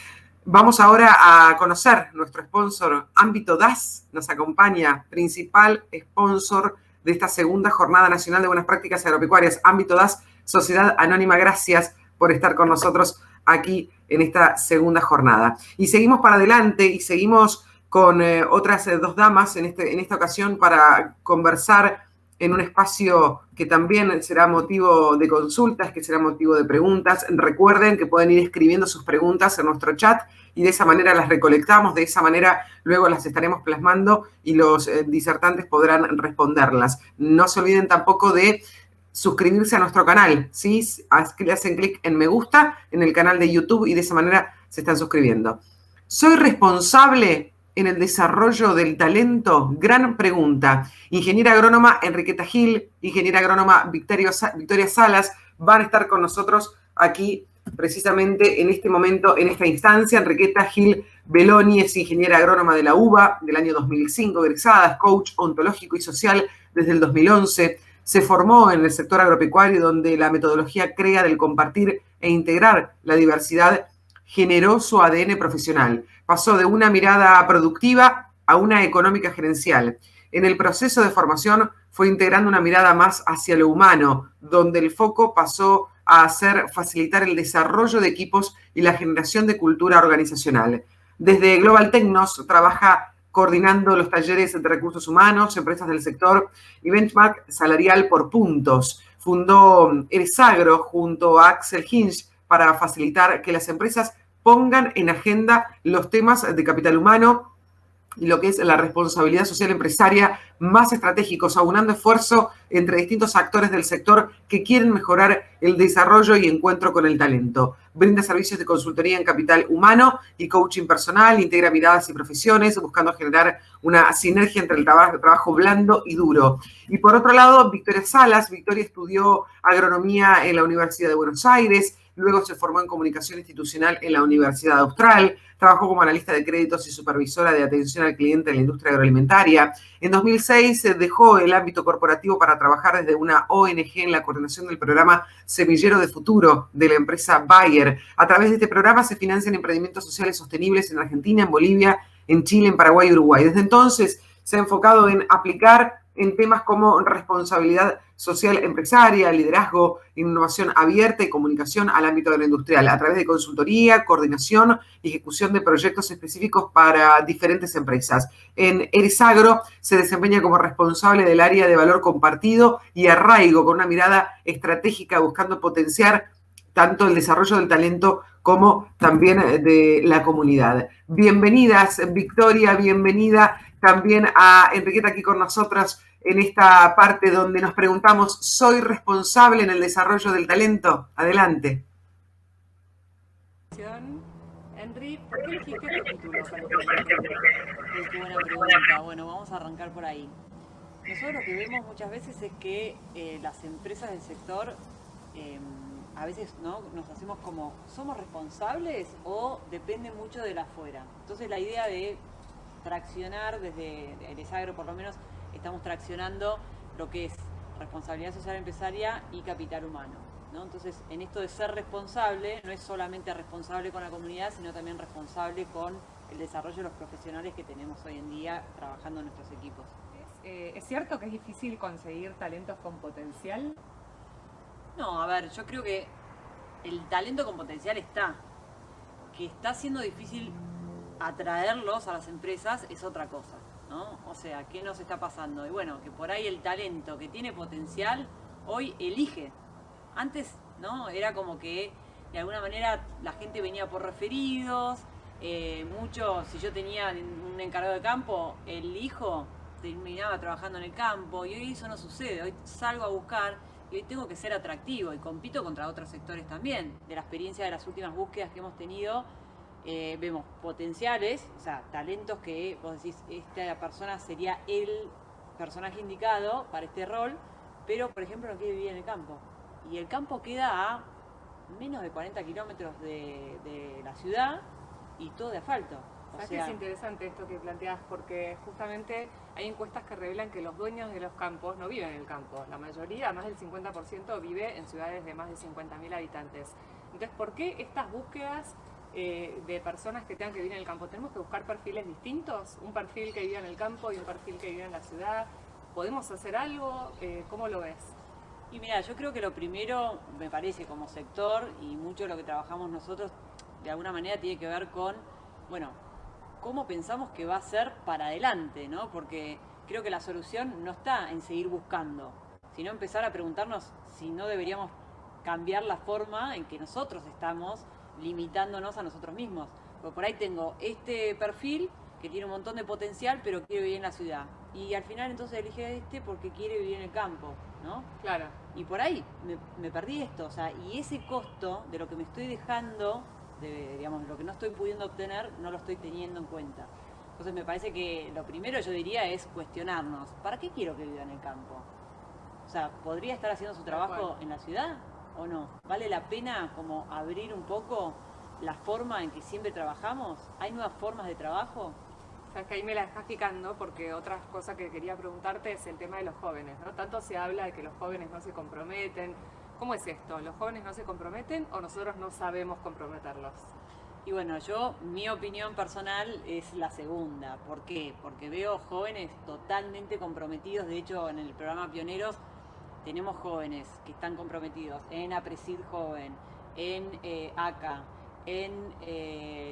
A: Vamos ahora a conocer nuestro sponsor, Ámbito DAS, nos acompaña, principal sponsor de esta segunda Jornada Nacional de Buenas Prácticas Agropecuarias. Ámbito DAS, Sociedad Anónima, gracias por estar con nosotros aquí en esta segunda jornada. Y seguimos para adelante y seguimos con otras dos damas en esta ocasión para conversar en un espacio que también será motivo de consultas, que será motivo de preguntas. Recuerden que pueden ir escribiendo sus preguntas en nuestro chat y de esa manera las recolectamos, de esa manera luego las estaremos plasmando y los disertantes podrán responderlas. No se olviden tampoco de suscribirse a nuestro canal, ¿sí? Hacen clic en me gusta en el canal de YouTube y de esa manera se están suscribiendo. ¿Soy responsable en el desarrollo del talento? Gran pregunta. Ingeniera agrónoma Enriqueta Gil, ingeniera agrónoma Victoria Salas van a estar con nosotros aquí precisamente en este momento, en esta instancia. Enriqueta Gil Beloni es ingeniera agrónoma de la UBA del año 2005, egresada, coach ontológico y social desde el 2011. Se formó en el sector agropecuario donde la metodología CREA del compartir e integrar la diversidad generó su ADN profesional. Pasó de una mirada productiva a una económica gerencial. En el proceso de formación fue integrando una mirada más hacia lo humano, donde el foco pasó a facilitar el desarrollo de equipos y la generación de cultura organizacional. Desde Global Tecnos trabaja coordinando los talleres de recursos humanos, empresas del sector y benchmark salarial por puntos. Fundó Eresagro junto a Axel Hinch para facilitar que las empresas pongan en agenda los temas de capital humano y lo que es la responsabilidad social empresaria más estratégicos, aunando esfuerzo entre distintos actores del sector que quieren mejorar el desarrollo y encuentro con el talento. Brinda servicios de consultoría en capital humano y coaching personal, integra miradas y profesiones, buscando generar una sinergia entre el trabajo blando y duro. Y por otro lado, Victoria Salas. Victoria estudió agronomía en la Universidad de Buenos Aires, luego se formó en comunicación institucional en la Universidad Austral, trabajó como analista de créditos y supervisora de atención al cliente en la industria agroalimentaria. En 2006 dejó el ámbito corporativo para trabajar desde una ONG en la coordinación del programa Semillero de Futuro de la empresa Bayer. A través de este programa se financian emprendimientos sociales sostenibles en Argentina, en Bolivia, en Chile, en Paraguay y Uruguay. Desde entonces se ha enfocado en aplicar en temas como responsabilidad social empresaria, liderazgo, innovación abierta y comunicación al ámbito agroindustrial, a través de consultoría, coordinación y ejecución de proyectos específicos para diferentes empresas. En Eresagro se desempeña como responsable del área de valor compartido y arraigo, con una mirada estratégica buscando potenciar tanto el desarrollo del talento como también de la comunidad. Bienvenidas, Victoria, bienvenida también a Enriqueta aquí con nosotros en esta parte donde nos preguntamos, ¿soy responsable en el desarrollo del talento? Adelante.
F: Henry, ¿por qué elegiste este título para este currículum? Qué buena pregunta. Bueno, vamos a arrancar por ahí. Nosotros lo que vemos muchas veces es que las empresas del sector a veces ¿no? nos hacemos como, ¿somos responsables o depende mucho de la afuera? Entonces la idea de traccionar desde Eresagro, por lo menos, estamos traccionando lo que es responsabilidad social empresaria y capital humano, ¿no? Entonces, en esto de ser responsable, no es solamente responsable con la comunidad, sino también responsable con el desarrollo de los profesionales que tenemos hoy en día trabajando en nuestros equipos.
G: ¿Es cierto que es difícil conseguir talentos con potencial?
F: No, a ver, yo creo que el talento con potencial está. Que está siendo difícil atraerlos a las empresas es otra cosa, ¿no? O sea, ¿qué nos está pasando? Y bueno, que por ahí el talento que tiene potencial hoy elige. Antes, ¿no? Era como que de alguna manera la gente venía por referidos, mucho, si yo tenía un encargado de campo, el hijo terminaba trabajando en el campo, y hoy eso no sucede. Hoy salgo a buscar y hoy tengo que ser atractivo y compito contra otros sectores también. De la experiencia de las últimas búsquedas que hemos tenido, vemos potenciales, o sea, talentos que vos decís, esta persona sería el personaje indicado para este rol, pero por ejemplo no quiere vivir en el campo. Y el campo queda a menos de 40 kilómetros de la ciudad y todo de asfalto.
G: Sabes que es interesante esto que planteas, porque justamente hay encuestas que revelan que los dueños de los campos no viven en el campo. La mayoría, más del 50%, vive en ciudades de más de 50.000 habitantes. Entonces, ¿por qué estas búsquedas de personas que tengan que vivir en el campo? ¿Tenemos que buscar perfiles distintos? ¿Un perfil que viva en el campo y un perfil que viva en la ciudad? ¿Podemos hacer algo? ¿Cómo lo ves?
F: Y mira, yo creo que lo primero, me parece, como sector, y mucho de lo que trabajamos nosotros, de alguna manera tiene que ver con, bueno, cómo pensamos que va a ser para adelante, ¿no? Porque creo que la solución no está en seguir buscando, sino empezar a preguntarnos si no deberíamos cambiar la forma en que nosotros estamos limitándonos a nosotros mismos. Porque por ahí tengo este perfil que tiene un montón de potencial, pero quiere vivir en la ciudad. Y al final entonces elige a este porque quiere vivir en el campo, ¿no?
G: Claro.
F: Y por ahí me perdí esto, o sea, y ese costo de lo que me estoy dejando, de, digamos, lo que no estoy pudiendo obtener, no lo estoy teniendo en cuenta. Entonces me parece que lo primero yo diría es cuestionarnos, ¿para qué quiero que viva en el campo? O sea, ¿podría estar haciendo su trabajo en la ciudad o no? ¿Vale la pena como abrir un poco la forma en que siempre trabajamos? ¿Hay nuevas formas de trabajo?
G: Sabes que ahí me la estás picando, porque otra cosa que quería preguntarte es el tema de los jóvenes, ¿no? Tanto se habla de que los jóvenes no se comprometen. ¿Cómo es esto? ¿Los jóvenes no se comprometen o nosotros no sabemos comprometerlos?
F: Y bueno, mi opinión personal es la segunda. ¿Por qué? Porque veo jóvenes totalmente comprometidos. De hecho, en el programa Pioneros tenemos jóvenes que están comprometidos en APRESID Joven, en ACA, en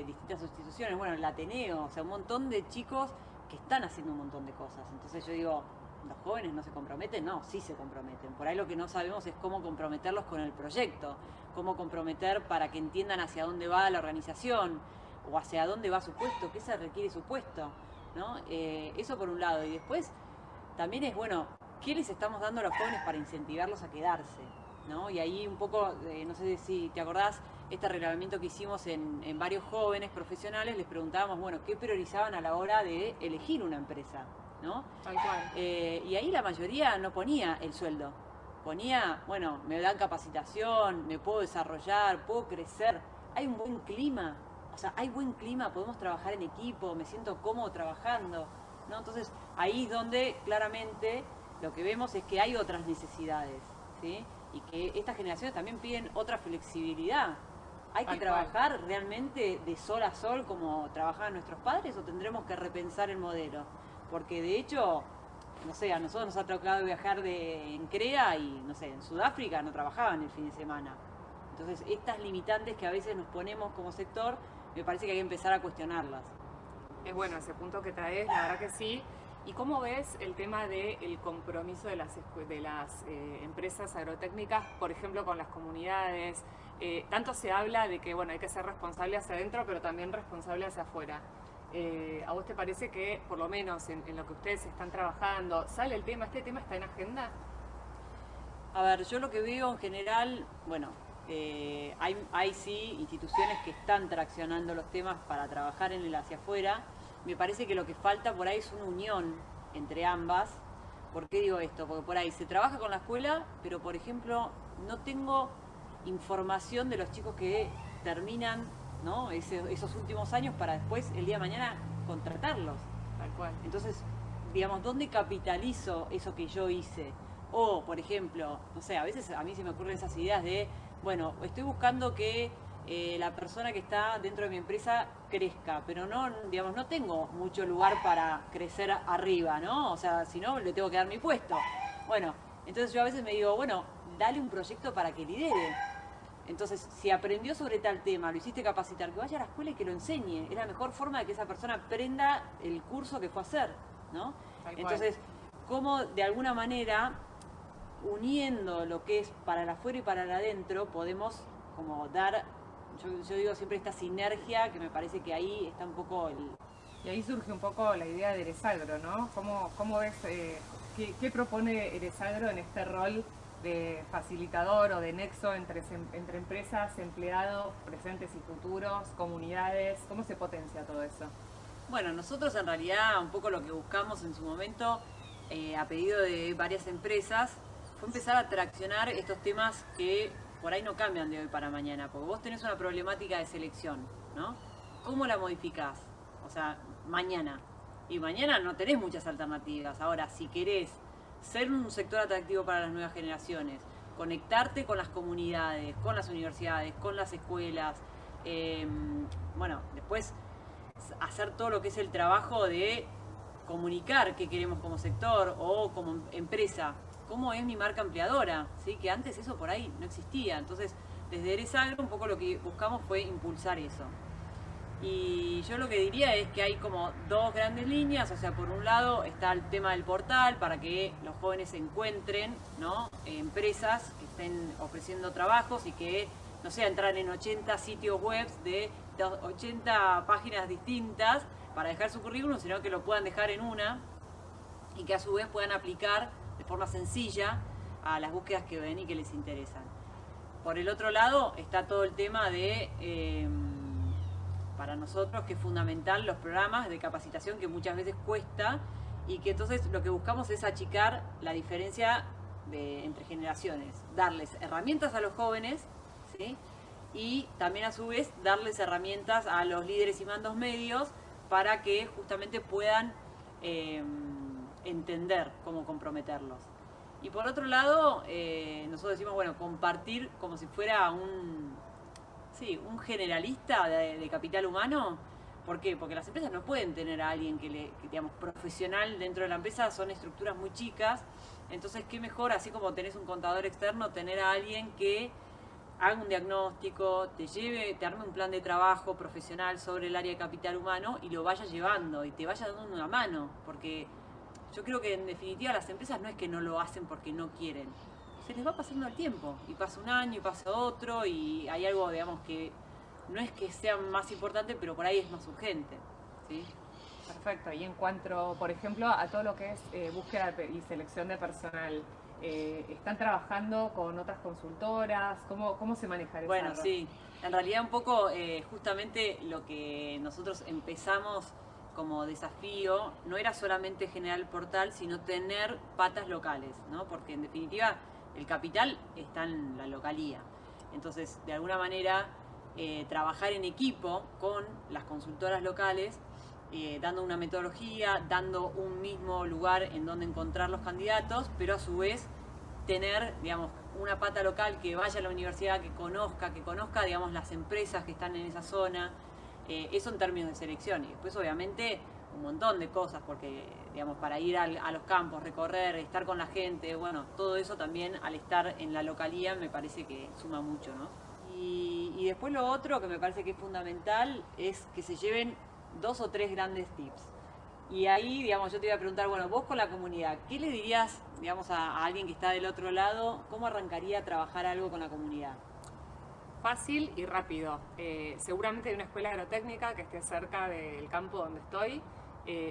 F: distintas instituciones, bueno, en el Ateneo, o sea, un montón de chicos que están haciendo un montón de cosas. Entonces yo digo, ¿los jóvenes no se comprometen? No, sí se comprometen. Por ahí lo que no sabemos es cómo comprometerlos con el proyecto, cómo comprometer para que entiendan hacia dónde va la organización o hacia dónde va su puesto, qué se requiere su puesto, ¿no? Eso por un lado. Y después también es, bueno, ¿qué les estamos dando a los jóvenes para incentivarlos a quedarse? ¿No? Y ahí un poco, no sé si te acordás, este reglamento que hicimos en varios jóvenes profesionales, les preguntábamos, bueno, ¿qué priorizaban a la hora de elegir una empresa? ¿No?
G: Tal cual.
F: Y ahí la mayoría no ponía el sueldo, ponía, bueno, me dan capacitación, me puedo desarrollar, puedo crecer, hay un buen clima, o sea, hay buen clima, podemos trabajar en equipo, me siento cómodo trabajando, ¿no? Entonces ahí es donde claramente lo que vemos es que hay otras necesidades, ¿sí? Y que estas generaciones también piden otra flexibilidad. ¿Hay que trabajar realmente de sol a sol como trabajaban nuestros padres o tendremos que repensar el modelo? Porque de hecho, no sé, a nosotros nos ha tocado viajar en CREA y, no sé, en Sudáfrica no trabajaban el fin de semana. Entonces, estas limitantes que a veces nos ponemos como sector, me parece que hay que empezar a cuestionarlas.
G: Es bueno ese punto que traes, la verdad que sí. ¿Y cómo ves el tema del compromiso de las empresas agrotécnicas, por ejemplo, con las comunidades? Tanto se habla de que, bueno, hay que ser responsable hacia adentro, pero también responsable hacia afuera. ¿A vos te parece que, por lo menos en lo que ustedes están trabajando, sale el tema, este tema está en agenda?
F: A ver, yo lo que veo en general, bueno, hay sí instituciones que están traccionando los temas para trabajar en el hacia afuera. Me parece que lo que falta por ahí es una unión entre ambas. ¿Por qué digo esto? Porque por ahí se trabaja con la escuela, pero por ejemplo no tengo información de los chicos que terminan, ¿no? esos últimos años para después el día de mañana contratarlos.
G: Tal cual.
F: Entonces, digamos, ¿dónde capitalizo eso que yo hice? O, por ejemplo, no sé, a veces a mí se me ocurren esas ideas de, bueno, estoy buscando que la persona que está dentro de mi empresa crezca, pero no, digamos, no tengo mucho lugar para crecer arriba, ¿no? O sea, si no, le tengo que dar mi puesto. Bueno, entonces yo a veces me digo, bueno, dale un proyecto para que lidere. Entonces, si aprendió sobre tal tema, lo hiciste capacitar, que vaya a la escuela y que lo enseñe. Es la mejor forma de que esa persona aprenda el curso que fue a hacer, ¿no? Entonces, cómo de alguna manera, uniendo lo que es para el afuera y para el adentro, podemos como dar, yo digo siempre esta sinergia, que me parece que ahí está un poco
G: Y ahí surge un poco la idea de Eresagro, ¿no? ¿Cómo ves, qué propone Eresagro en este rol de facilitador o de nexo entre empresas, empleados, presentes y futuros, comunidades? ¿Cómo se potencia todo eso?
F: Bueno, nosotros en realidad un poco lo que buscamos en su momento, a pedido de varias empresas, fue empezar a traccionar estos temas que por ahí no cambian de hoy para mañana, porque vos tenés una problemática de selección, ¿no? ¿Cómo la modificás? o sea, mañana. Y mañana no tenés muchas alternativas. Ahora, si querés ser un sector atractivo para las nuevas generaciones, conectarte con las comunidades, con las universidades, con las escuelas, bueno, después hacer todo lo que es el trabajo de comunicar qué queremos como sector o como empresa, cómo es mi marca empleadora, ¿sí? Que antes eso por ahí no existía. Entonces, desde Eresagro un poco lo que buscamos fue impulsar eso. Y yo lo que diría es que hay como dos grandes líneas, o sea, por un lado está el tema del portal para que los jóvenes encuentren, ¿no?, empresas que estén ofreciendo trabajos y que, no sé, entrar en 80 sitios web de 80 páginas distintas para dejar su currículum, sino que lo puedan dejar en una y que a su vez puedan aplicar de forma sencilla a las búsquedas que ven y que les interesan. Por el otro lado está todo el tema de, para nosotros, que es fundamental los programas de capacitación que muchas veces cuesta y que entonces lo que buscamos es achicar la diferencia entre generaciones, darles herramientas a los jóvenes, ¿sí?, y también a su vez darles herramientas a los líderes y mandos medios para que justamente puedan entender cómo comprometerlos. Y por otro lado, nosotros decimos, bueno, compartir como si fuera un generalista de capital humano. ¿Por qué? Porque las empresas no pueden tener a alguien que digamos, profesional dentro de la empresa, son estructuras muy chicas. Entonces, qué mejor, así como tenés un contador externo, tener a alguien que haga un diagnóstico, te arme un plan de trabajo profesional sobre el área de capital humano y lo vaya llevando y te vaya dando una mano. Porque yo creo que en definitiva las empresas no es que no lo hacen porque no quieren. Se les va pasando el tiempo y pasa un año y pasa otro y hay algo, digamos, que no es que sea más importante, pero por ahí es más urgente, ¿sí?
G: Perfecto. Y en cuanto, por ejemplo, a todo lo que es búsqueda y selección de personal, ¿están trabajando con otras consultoras? ¿Cómo se maneja eso?
F: Bueno, sí. En realidad un poco justamente lo que nosotros empezamos como desafío no era solamente generar el portal, sino tener patas locales, ¿no? Porque en definitiva el capital está en la localía. Entonces, de alguna manera, trabajar en equipo con las consultoras locales, dando una metodología, dando un mismo lugar en donde encontrar los candidatos, pero a su vez tener, digamos, una pata local que vaya a la universidad, que conozca, digamos, las empresas que están en esa zona. Eso en términos de selección. Y después, obviamente, un montón de cosas, porque, digamos, para ir a los campos, recorrer, estar con la gente, bueno, todo eso también al estar en la localía me parece que suma mucho, ¿no? Y después lo otro que me parece que es fundamental es que se lleven 2 o 3 grandes tips. Y ahí, digamos, yo te iba a preguntar, bueno, vos con la comunidad, ¿qué le dirías, digamos, a alguien que está del otro lado? ¿Cómo arrancaría a trabajar algo con la comunidad?
G: Fácil y rápido. Seguramente hay una escuela agrotécnica que esté cerca del campo donde estoy.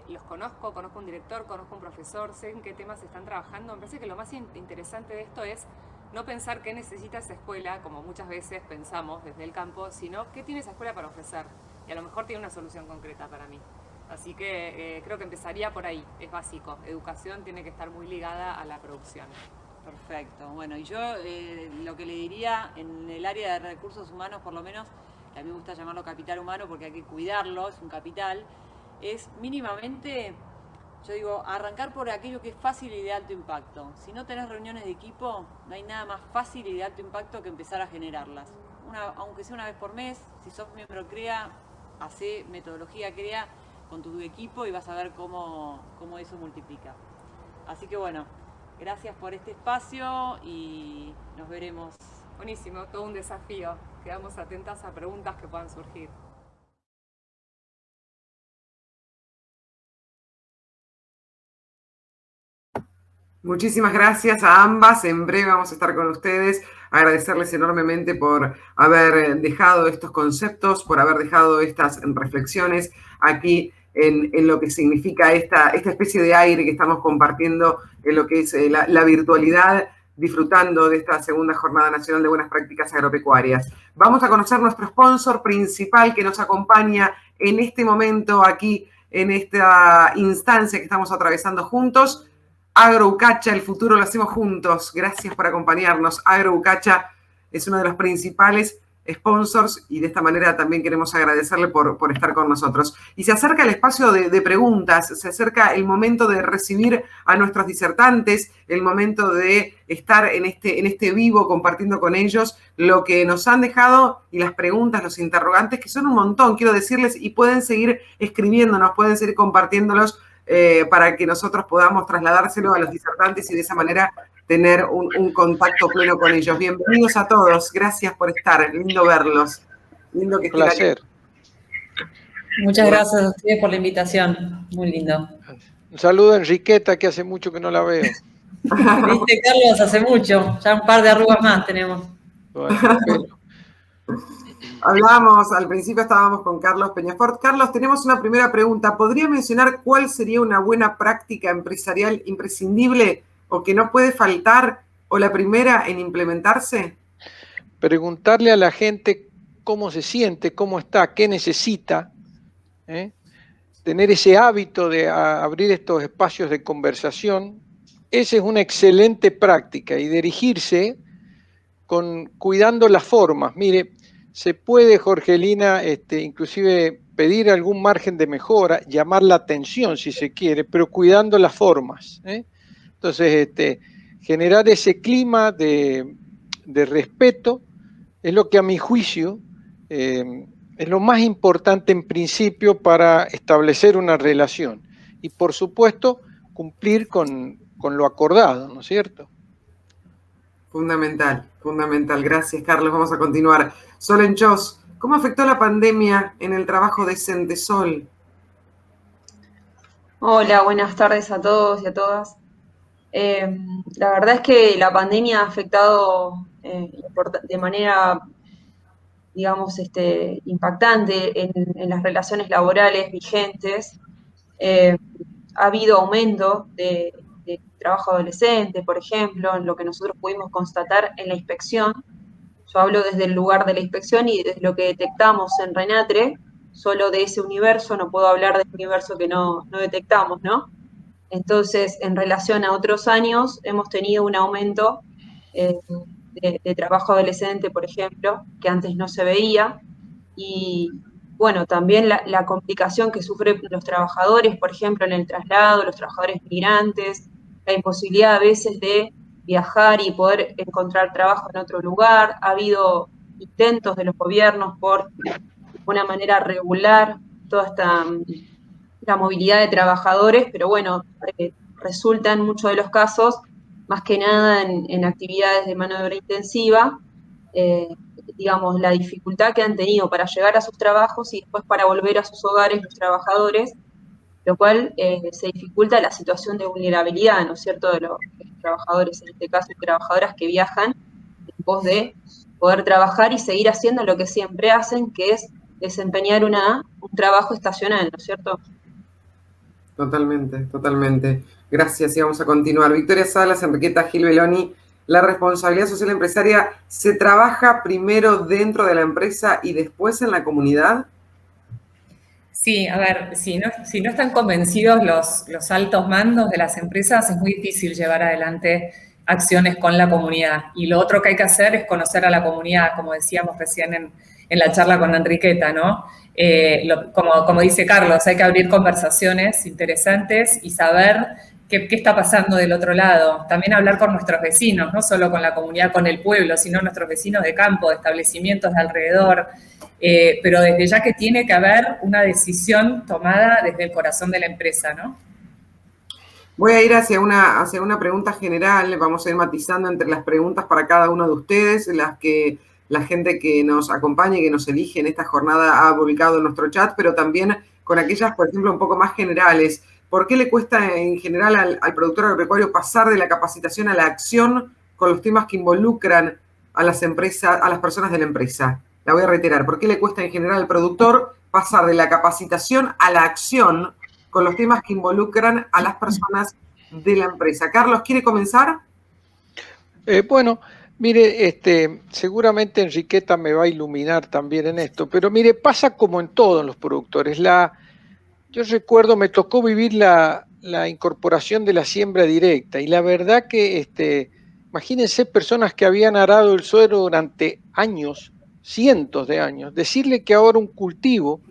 G: Los conozco un director, conozco un profesor, sé en qué temas están trabajando. Me parece que lo más interesante de esto es no pensar qué necesita esa escuela, como muchas veces pensamos desde el campo, sino qué tiene esa escuela para ofrecer. Y a lo mejor tiene una solución concreta para mí. Así que creo que empezaría por ahí, es básico. Educación tiene que estar muy ligada a la producción.
F: Perfecto. Bueno, y yo lo que le diría en el área de recursos humanos, por lo menos, que a mí me gusta llamarlo capital humano porque hay que cuidarlo, es un capital, es mínimamente, yo digo, arrancar por aquello que es fácil y de alto impacto. Si no tenés reuniones de equipo, no hay nada más fácil y de alto impacto que empezar a generarlas. Aunque sea una vez por mes, si sos miembro CREA, hacé metodología CREA con tu equipo y vas a ver cómo eso multiplica. Así que bueno, gracias por este espacio y nos veremos.
G: Buenísimo, todo un desafío. Quedamos atentas a preguntas que puedan surgir.
A: Muchísimas gracias a ambas. En breve vamos a estar con ustedes. Agradecerles enormemente por haber dejado estos conceptos, por haber dejado estas reflexiones aquí en lo que significa esta especie de aire que estamos compartiendo en lo que es la virtualidad, disfrutando de esta segunda Jornada Nacional de Buenas Prácticas Agropecuarias. Vamos a conocer nuestro sponsor principal que nos acompaña en este momento aquí, en esta instancia que estamos atravesando juntos. AgroUcacha, el futuro lo hacemos juntos. Gracias por acompañarnos. AgroUcacha es uno de los principales sponsors, y de esta manera también queremos agradecerle por estar con nosotros. Y se acerca el espacio de preguntas, se acerca el momento de recibir a nuestros disertantes, el momento de estar en este vivo compartiendo con ellos lo que nos han dejado y las preguntas, los interrogantes, que son un montón, quiero decirles, y pueden seguir escribiéndonos, pueden seguir compartiéndolos para que nosotros podamos trasladárselo a los disertantes y de esa manera tener un contacto pleno con ellos. Bienvenidos a todos, gracias por estar, lindo verlos. Lindo que estén aquí.
B: Placer.
F: Muchas gracias a ustedes por la invitación, muy lindo.
B: Un saludo a Enriqueta, que hace mucho que no la veo.
F: Viste, Carlos, hace mucho, ya un par de arrugas más tenemos.
B: Bueno,
A: Hablábamos, al principio estábamos con Carlos Peñafort. Carlos, tenemos una primera pregunta. ¿Podría mencionar cuál sería una buena práctica empresarial imprescindible o que no puede faltar, o la primera en implementarse?
B: preguntarle a la gente cómo se siente, cómo está, qué necesita, tener ese hábito de abrir estos espacios de conversación. Esa es una excelente práctica, y dirigirse cuidando las formas. Mire, se puede, Jorgelina, inclusive pedir algún margen de mejora, llamar la atención si se quiere, pero cuidando las formas. Entonces, generar ese clima de respeto es lo que, a mi juicio, es lo más importante en principio para establecer una relación. Y por supuesto, cumplir con lo acordado, ¿no es cierto?
A: Fundamental, fundamental. Gracias, Carlos. Vamos a continuar. Sol Enchós, ¿cómo afectó la pandemia en el trabajo docente, Sol?
C: Hola, buenas tardes a todos y a todas. La verdad es que la pandemia ha afectado de manera, digamos, impactante en las relaciones laborales vigentes. Ha habido aumento de trabajo adolescente, por ejemplo, en lo que nosotros pudimos constatar en la inspección. Yo hablo desde el lugar de la inspección y desde lo que detectamos en RENATRE, solo de ese universo, no puedo hablar del universo que no detectamos, ¿no? Entonces, en relación a otros años, hemos tenido un aumento de trabajo adolescente, por ejemplo, que antes no se veía, y bueno, también la complicación que sufren los trabajadores, por ejemplo, en el traslado, los trabajadores migrantes, la imposibilidad a veces de viajar y poder encontrar trabajo en otro lugar. Ha habido intentos de los gobiernos por, de una manera regular, toda la movilidad de trabajadores, pero bueno, resulta en muchos de los casos, más que nada en actividades de mano de obra intensiva, digamos, la dificultad que han tenido para llegar a sus trabajos y después para volver a sus hogares los trabajadores, lo cual se dificulta la situación de vulnerabilidad, ¿no es cierto?, de los trabajadores, en este caso, y trabajadoras que viajan en pos de poder trabajar y seguir haciendo lo que siempre hacen, que es desempeñar un trabajo estacional, ¿no es cierto?
A: Totalmente, totalmente. Gracias, y vamos a continuar. Victoria Salas, Enriqueta Gil Beloni. ¿La responsabilidad social empresaria se trabaja primero dentro de la empresa y después en la comunidad?
H: Sí, a ver, si no están convencidos los altos mandos de las empresas, es muy difícil llevar adelante acciones con la comunidad. Y lo otro que hay que hacer es conocer a la comunidad, como decíamos recién en la charla con Enriqueta, ¿no? Como dice Carlos, hay que abrir conversaciones interesantes y saber qué está pasando del otro lado. También hablar con nuestros vecinos, no solo con la comunidad, con el pueblo, sino nuestros vecinos de campo, de establecimientos de alrededor. Pero desde ya que tiene que haber una decisión tomada desde el corazón de la empresa, ¿no?
A: Voy a ir hacia una pregunta general, vamos a ir matizando entre las preguntas para cada uno de ustedes, las que la gente que nos acompaña y que nos elige en esta jornada ha publicado en nuestro chat, pero también con aquellas, por ejemplo, un poco más generales. ¿Por qué le cuesta en general al productor agropecuario pasar de la capacitación a la acción con los temas que involucran a las empresas, a las personas de la empresa? La voy a reiterar. ¿Por qué le cuesta en general al productor pasar de la capacitación a la acción con los temas que involucran a las personas de la empresa? Carlos, ¿quiere comenzar?
B: Bueno, mire, seguramente Enriqueta me va a iluminar también en esto, pero mire, pasa como en todos los productores. Yo recuerdo, me tocó vivir la incorporación de la siembra directa, y la verdad que, imagínense personas que habían arado el suelo durante años cientos de años. Decirle que ahora un cultivo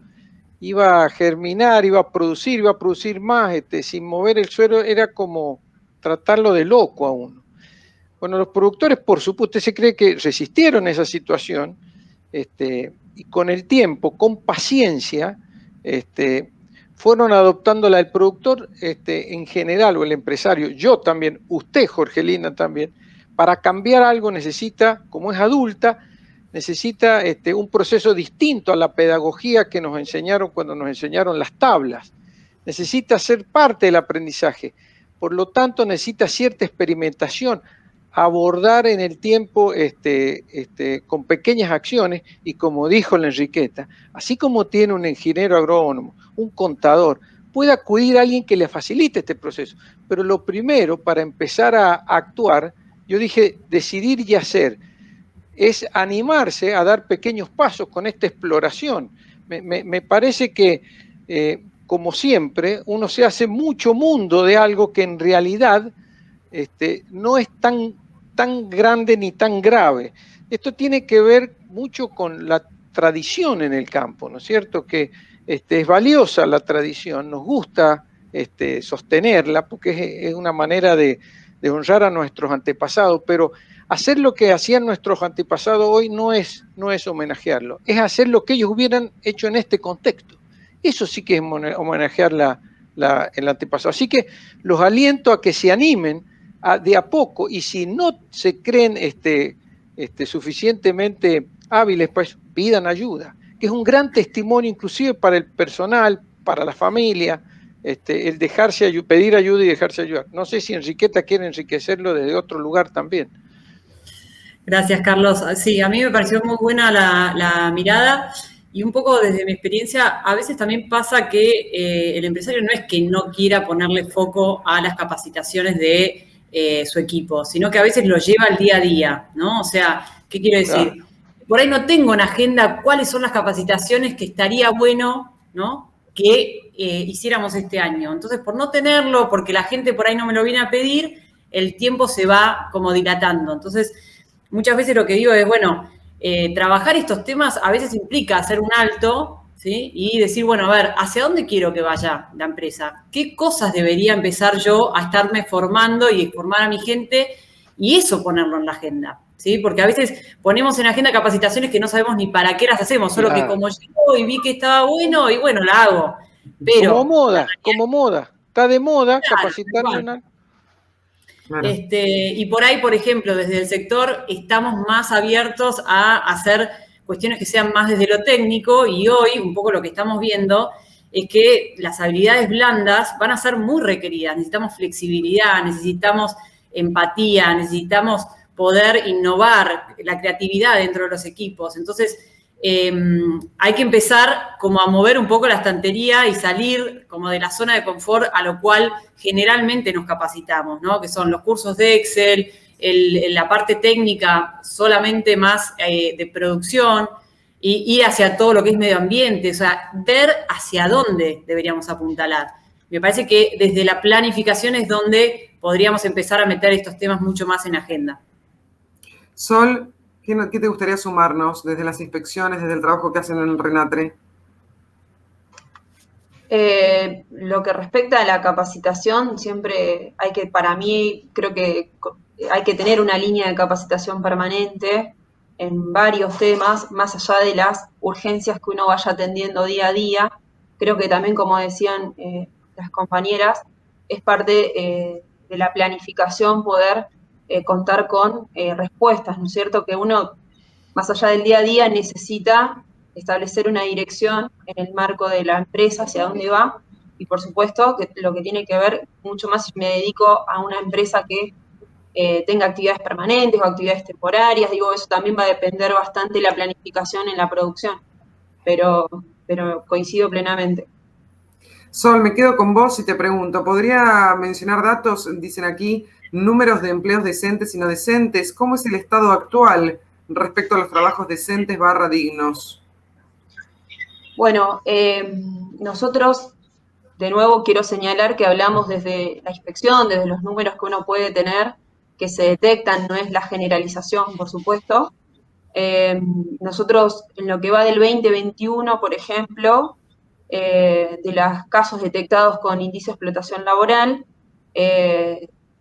B: iba a germinar, iba a producir más, sin mover el suelo, era como tratarlo de loco a uno. Bueno, los productores, por supuesto, usted se cree que resistieron esa situación, y con el tiempo, con paciencia, fueron adoptándola. El productor en general, o el empresario, yo también, usted, Jorgelina, también, para cambiar algo necesita, como es adulta, necesita un proceso distinto a la pedagogía que nos enseñaron cuando nos enseñaron las tablas. Necesita ser parte del aprendizaje. Por lo tanto, necesita cierta experimentación, abordar en el tiempo con pequeñas acciones, y como dijo la Enriqueta, así como tiene un ingeniero agrónomo, un contador, puede acudir a alguien que le facilite este proceso. Pero lo primero, para empezar a actuar, yo dije, decidir y hacer, es animarse a dar pequeños pasos con esta exploración. Me parece que, como siempre, uno se hace mucho mundo de algo que en realidad no es tan grande ni tan grave. Esto tiene que ver mucho con la tradición en el campo, ¿no es cierto? Que es valiosa la tradición, nos gusta sostenerla, porque es una manera de honrar a nuestros antepasados, pero hacer lo que hacían nuestros antepasados hoy no es homenajearlo, es hacer lo que ellos hubieran hecho en este contexto. Eso sí que es homenajear el antepasado. Así que los aliento a que se animen de a poco, y si no se creen suficientemente hábiles, pues pidan ayuda, que es un gran testimonio inclusive para el personal, para la familia, el pedir ayuda y dejarse ayudar. No sé si Enriqueta quiere enriquecerlo desde otro lugar también.
F: Gracias, Carlos. Sí, a mí me pareció muy buena la mirada, y un poco desde mi experiencia, a veces también pasa que el empresario no es que no quiera ponerle foco a las capacitaciones de su equipo, sino que a veces lo lleva al día a día, ¿no? O sea, ¿qué quiero decir? Claro. Por ahí no tengo en agenda cuáles son las capacitaciones que estaría bueno, ¿no?, que hiciéramos este año. Entonces, por no tenerlo, porque la gente por ahí no me lo viene a pedir, el tiempo se va como dilatando. Entonces, muchas veces lo que digo es, bueno, trabajar estos temas a veces implica hacer un alto, ¿sí?, y decir, bueno, a ver, ¿hacia dónde quiero que vaya la empresa? ¿Qué cosas debería empezar yo a estarme formando y formar a mi gente? Y eso ponerlo en la agenda, ¿sí? Porque a veces ponemos en agenda capacitaciones que no sabemos ni para qué las hacemos, solo que como llegó y vi que estaba bueno, y bueno, la hago. Pero,
B: como moda. Está de moda, claro, capacitar una...
F: Claro. Y por ahí, por ejemplo, desde el sector estamos más abiertos a hacer cuestiones que sean más desde lo técnico, y hoy un poco lo que estamos viendo es que las habilidades blandas van a ser muy requeridas. Necesitamos flexibilidad, necesitamos empatía, necesitamos poder innovar, la creatividad dentro de los equipos. Entonces, hay que empezar como a mover un poco la estantería y salir como de la zona de confort a lo cual generalmente nos capacitamos, ¿no? Que son los cursos de Excel, la parte técnica solamente más de producción, y ir hacia todo lo que es medio ambiente, o sea, ver hacia dónde deberíamos apuntalar. Me parece que desde la planificación es donde podríamos empezar a meter estos temas mucho más en agenda.
A: Sol, ¿qué te gustaría sumarnos desde las inspecciones, desde el trabajo que hacen en el RENATRE?
C: Lo que respecta a la capacitación, siempre para mí, creo que hay que tener una línea de capacitación permanente en varios temas, más allá de las urgencias que uno vaya atendiendo día a día. Creo que también, como decían las compañeras, es parte de la planificación poder contar con respuestas, ¿no es cierto? Que uno, más allá del día a día, necesita establecer una dirección en el marco de la empresa hacia dónde va, y por supuesto que lo que tiene que ver mucho más si me dedico a una empresa que tenga actividades permanentes o actividades temporarias, digo, eso también va a depender bastante de la planificación en la producción, pero coincido plenamente.
A: Sol, me quedo con vos y te pregunto, ¿podría mencionar datos? Dicen aquí, números de empleos decentes y no decentes. ¿Cómo es el estado actual respecto a los trabajos decentes / dignos?
C: Bueno, nosotros, de nuevo, quiero señalar que hablamos desde la inspección, desde los números que uno puede tener, que se detectan, no es la generalización, por supuesto. Nosotros, en lo que va del 2021, por ejemplo, de los casos detectados con índice de explotación laboral,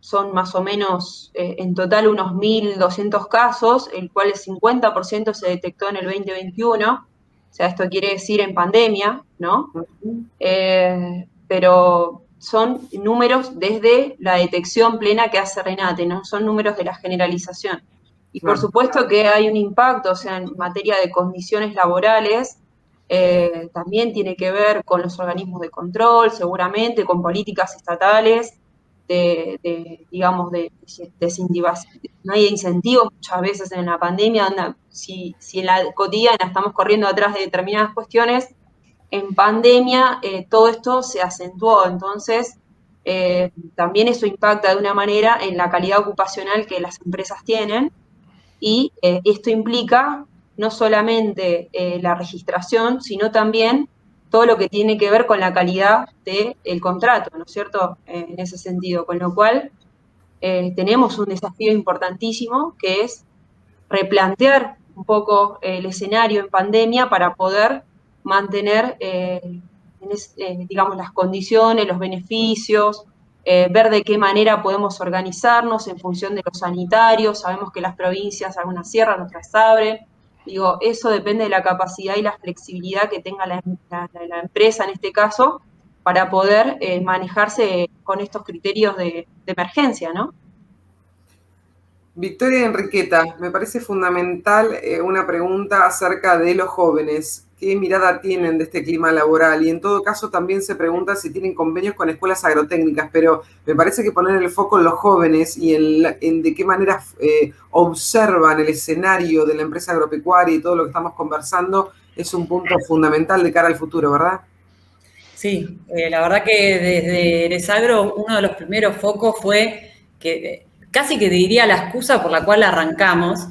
C: son más o menos en total unos 1.200 casos, el cual el 50% se detectó en el 2021, o sea, esto quiere decir en pandemia, ¿no? Pero son números desde la detección plena que hace Renate, no son números de la generalización. Y por supuesto que hay un impacto, o sea, en materia de condiciones laborales, también tiene que ver con los organismos de control, seguramente, con políticas estatales, digamos, no hay incentivos muchas veces en la pandemia, si en la cotidiana estamos corriendo atrás de determinadas cuestiones, en pandemia todo esto se acentuó, entonces también eso impacta de una manera en la calidad ocupacional que las empresas tienen, y esto implica no solamente la registración, sino también todo lo que tiene que ver con la calidad del contrato, ¿no es cierto? En ese sentido, con lo cual tenemos un desafío importantísimo que es replantear un poco el escenario en pandemia para poder mantener, digamos, las condiciones, los beneficios, ver de qué manera podemos organizarnos en función de los sanitarios. Sabemos que las provincias, algunas cierran, otras abren. Digo, eso depende de la capacidad y la flexibilidad que tenga la empresa en este caso para poder manejarse con estos criterios de emergencia, ¿no?
A: Victoria Enriqueta, me parece fundamental una pregunta acerca de los jóvenes. ¿Qué mirada tienen de este clima laboral? Y en todo caso también se pregunta si tienen convenios con escuelas agrotécnicas, pero me parece que poner el foco en los jóvenes y en de qué manera observan el escenario de la empresa agropecuaria y todo lo que estamos conversando es un punto fundamental de cara al futuro, ¿verdad?
F: Sí, la verdad que desde Eresagro uno de los primeros focos fue que casi que te diría la excusa por la cual arrancamos,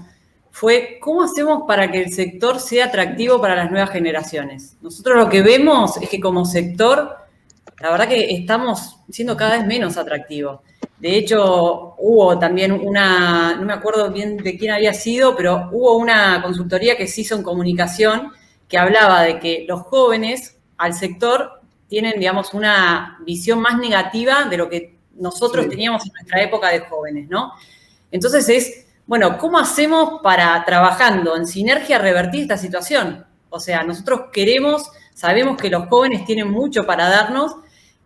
F: fue cómo hacemos para que el sector sea atractivo para las nuevas generaciones. Nosotros lo que vemos es que como sector, la verdad que estamos siendo cada vez menos atractivos. De hecho, hubo también no me acuerdo bien de quién había sido, pero hubo una consultoría que se hizo en comunicación que hablaba de que los jóvenes al sector tienen, digamos, una visión más negativa de lo que nosotros teníamos en nuestra época de jóvenes, ¿no? Entonces bueno, ¿cómo hacemos para, trabajando en sinergia, revertir esta situación? O sea, nosotros sabemos que los jóvenes tienen mucho para darnos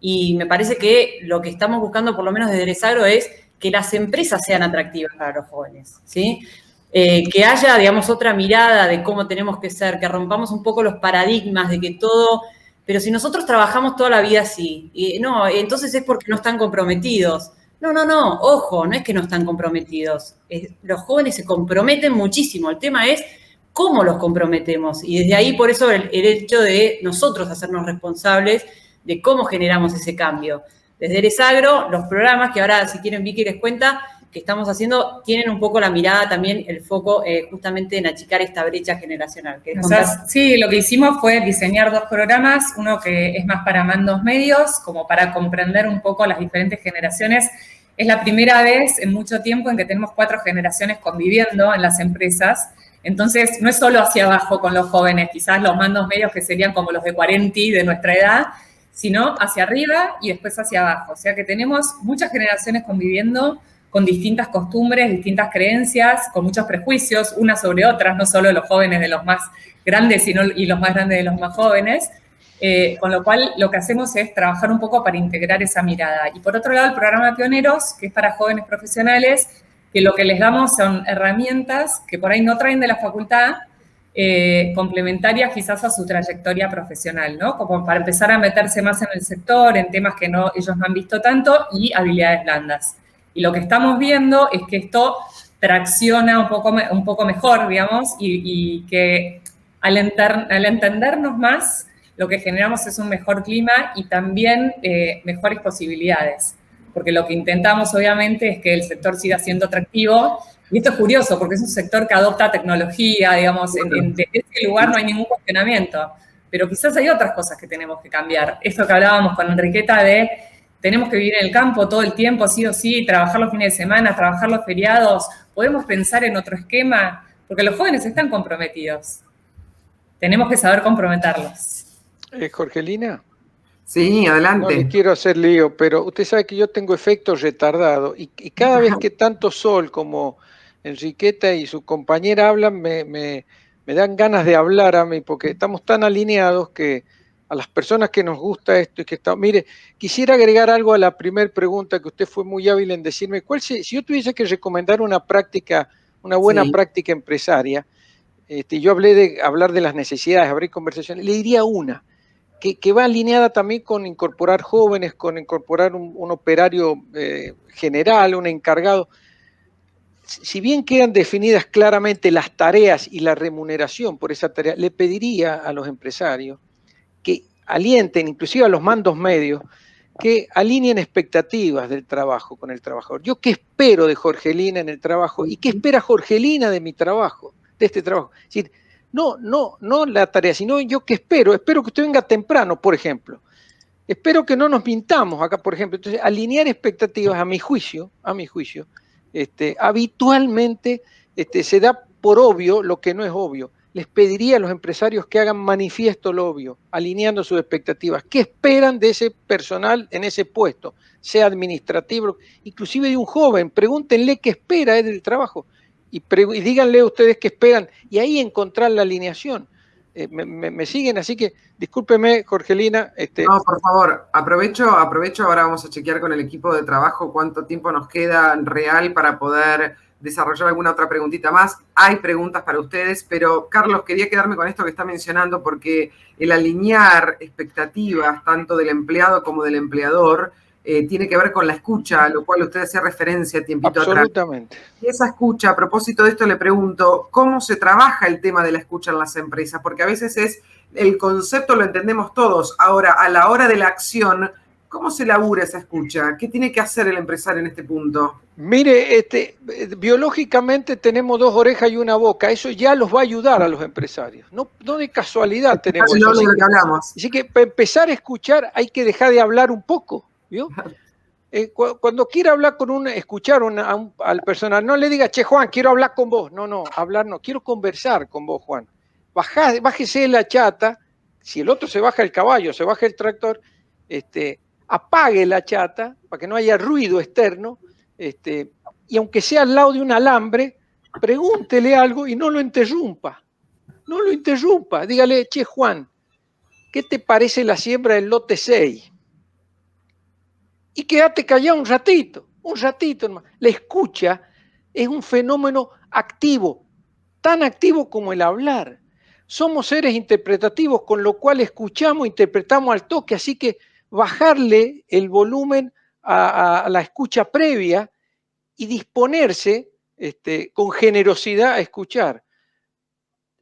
F: y me parece que lo que estamos buscando, por lo menos desde Eresagro, es que las empresas sean atractivas para los jóvenes, ¿sí? Que haya, digamos, otra mirada de cómo tenemos que ser, que rompamos un poco los paradigmas de que todo... Pero si nosotros trabajamos toda la vida así, no, entonces es porque no están comprometidos. No, ojo, no es que no están comprometidos. Los jóvenes se comprometen muchísimo. El tema es cómo los comprometemos. Y desde ahí, por eso, el hecho de nosotros hacernos responsables de cómo generamos ese cambio. Desde Eresagro, los programas que ahora, si quieren, Vicky les cuenta, que estamos haciendo, tienen un poco la mirada también, el foco justamente en achicar esta brecha generacional.
H: Sí, lo que hicimos fue diseñar 2 programas, uno que es más para mandos medios, como para comprender un poco las diferentes generaciones. Es la primera vez en mucho tiempo en que tenemos 4 generaciones conviviendo en las empresas. Entonces, no es solo hacia abajo con los jóvenes, quizás los mandos medios que serían como los de 40 de nuestra edad, sino hacia arriba y después hacia abajo. O sea que tenemos muchas generaciones conviviendo con distintas costumbres, distintas creencias, con muchos prejuicios, unas sobre otras, no solo los jóvenes de los más grandes y los más grandes de los más jóvenes, con lo cual lo que hacemos es trabajar un poco para integrar esa mirada. Y por otro lado, el programa Pioneros, que es para jóvenes profesionales, que lo que les damos son herramientas que por ahí no traen de la facultad, complementarias quizás a su trayectoria profesional, ¿no? Como para empezar a meterse más en el sector, en temas que ellos no han visto tanto, y habilidades blandas. Y lo que estamos viendo es que esto tracciona un poco mejor, digamos, y que al entendernos más, lo que generamos es un mejor clima y también mejores posibilidades. Porque lo que intentamos, obviamente, es que el sector siga siendo atractivo. Y esto es curioso, porque es un sector que adopta tecnología, digamos, en ese lugar no hay ningún cuestionamiento. Pero quizás hay otras cosas que tenemos que cambiar. Esto que hablábamos con Enriqueta de tenemos que vivir en el campo todo el tiempo, sí o sí, trabajar los fines de semana, trabajar los feriados. ¿Podemos pensar en otro esquema? porque los jóvenes están comprometidos. Tenemos que saber comprometerlos.
B: Jorgelina.
A: Sí, adelante.
B: No le quiero hacer lío, pero usted sabe que yo tengo efecto retardado y cada vez que tanto Sol como Enriqueta y su compañera hablan, me dan ganas de hablar a mí, porque estamos tan alineados que a las personas que nos gusta esto y que estamos... Mire, quisiera agregar algo a la primera pregunta, que usted fue muy hábil en decirme, si yo tuviese que recomendar una práctica, una buena práctica empresaria, yo hablé de hablar de las necesidades, abrir conversaciones, le diría una, que va alineada también con incorporar jóvenes, con incorporar un operario general, un encargado. Si bien quedan definidas claramente las tareas y la remuneración por esa tarea, le pediría a los empresarios que alienten, inclusive a los mandos medios, que alineen expectativas del trabajo con el trabajador. ¿Yo qué espero de Jorgelina en el trabajo? ¿Y qué espera Jorgelina de mi trabajo, de este trabajo? Es decir, no la tarea, sino yo qué espero. Espero que usted venga temprano, por ejemplo. Espero que no nos pintamos acá, por ejemplo. Entonces, alinear expectativas, a mi juicio, habitualmente se da por obvio lo que no es obvio. Les pediría a los empresarios que hagan manifiesto lo obvio, alineando sus expectativas. ¿Qué esperan de ese personal en ese puesto? Sea administrativo, inclusive de un joven. Pregúntenle qué espera del trabajo y díganle ustedes qué esperan y ahí encontrar la alineación. Me siguen, así que discúlpeme, Jorgelina.
A: No, por favor, aprovecho, ahora vamos a chequear con el equipo de trabajo cuánto tiempo nos queda real para poder desarrollar alguna otra preguntita más. Hay preguntas para ustedes, pero Carlos, quería quedarme con esto que está mencionando porque el alinear expectativas tanto del empleado como del empleador tiene que ver con la escucha, a lo cual usted hacía referencia tiempito atrás.
B: Absolutamente.
A: Y esa escucha, a propósito de esto le pregunto, ¿cómo se trabaja el tema de la escucha en las empresas? Porque a veces el concepto lo entendemos todos. Ahora, a la hora de la acción, ¿cómo se labura esa escucha? ¿Qué tiene que hacer el empresario en este punto?
B: Mire, biológicamente tenemos 2 orejas y una boca. Eso ya los va a ayudar a los empresarios. No de casualidad tenemos eso. Así que para empezar a escuchar hay que dejar de hablar un poco. ¿Vio? Cuando quiera hablar escuchar al personal, no le diga, che, Juan, quiero hablar con vos. No, hablar no, quiero conversar con vos, Juan. Bájese la chata, si el otro se baja el caballo, se baja el tractor, apague la chata para que no haya ruido externo, y aunque sea al lado de un alambre, pregúntele algo y no lo interrumpa. No lo interrumpa. Dígale, che, Juan, ¿qué te parece la siembra del lote 6? Y quédate callado un ratito hermano. La escucha es un fenómeno activo, tan activo como el hablar. Somos seres interpretativos, con lo cual escuchamos, interpretamos al toque, así que bajarle el volumen a la escucha previa y disponerse con generosidad a escuchar.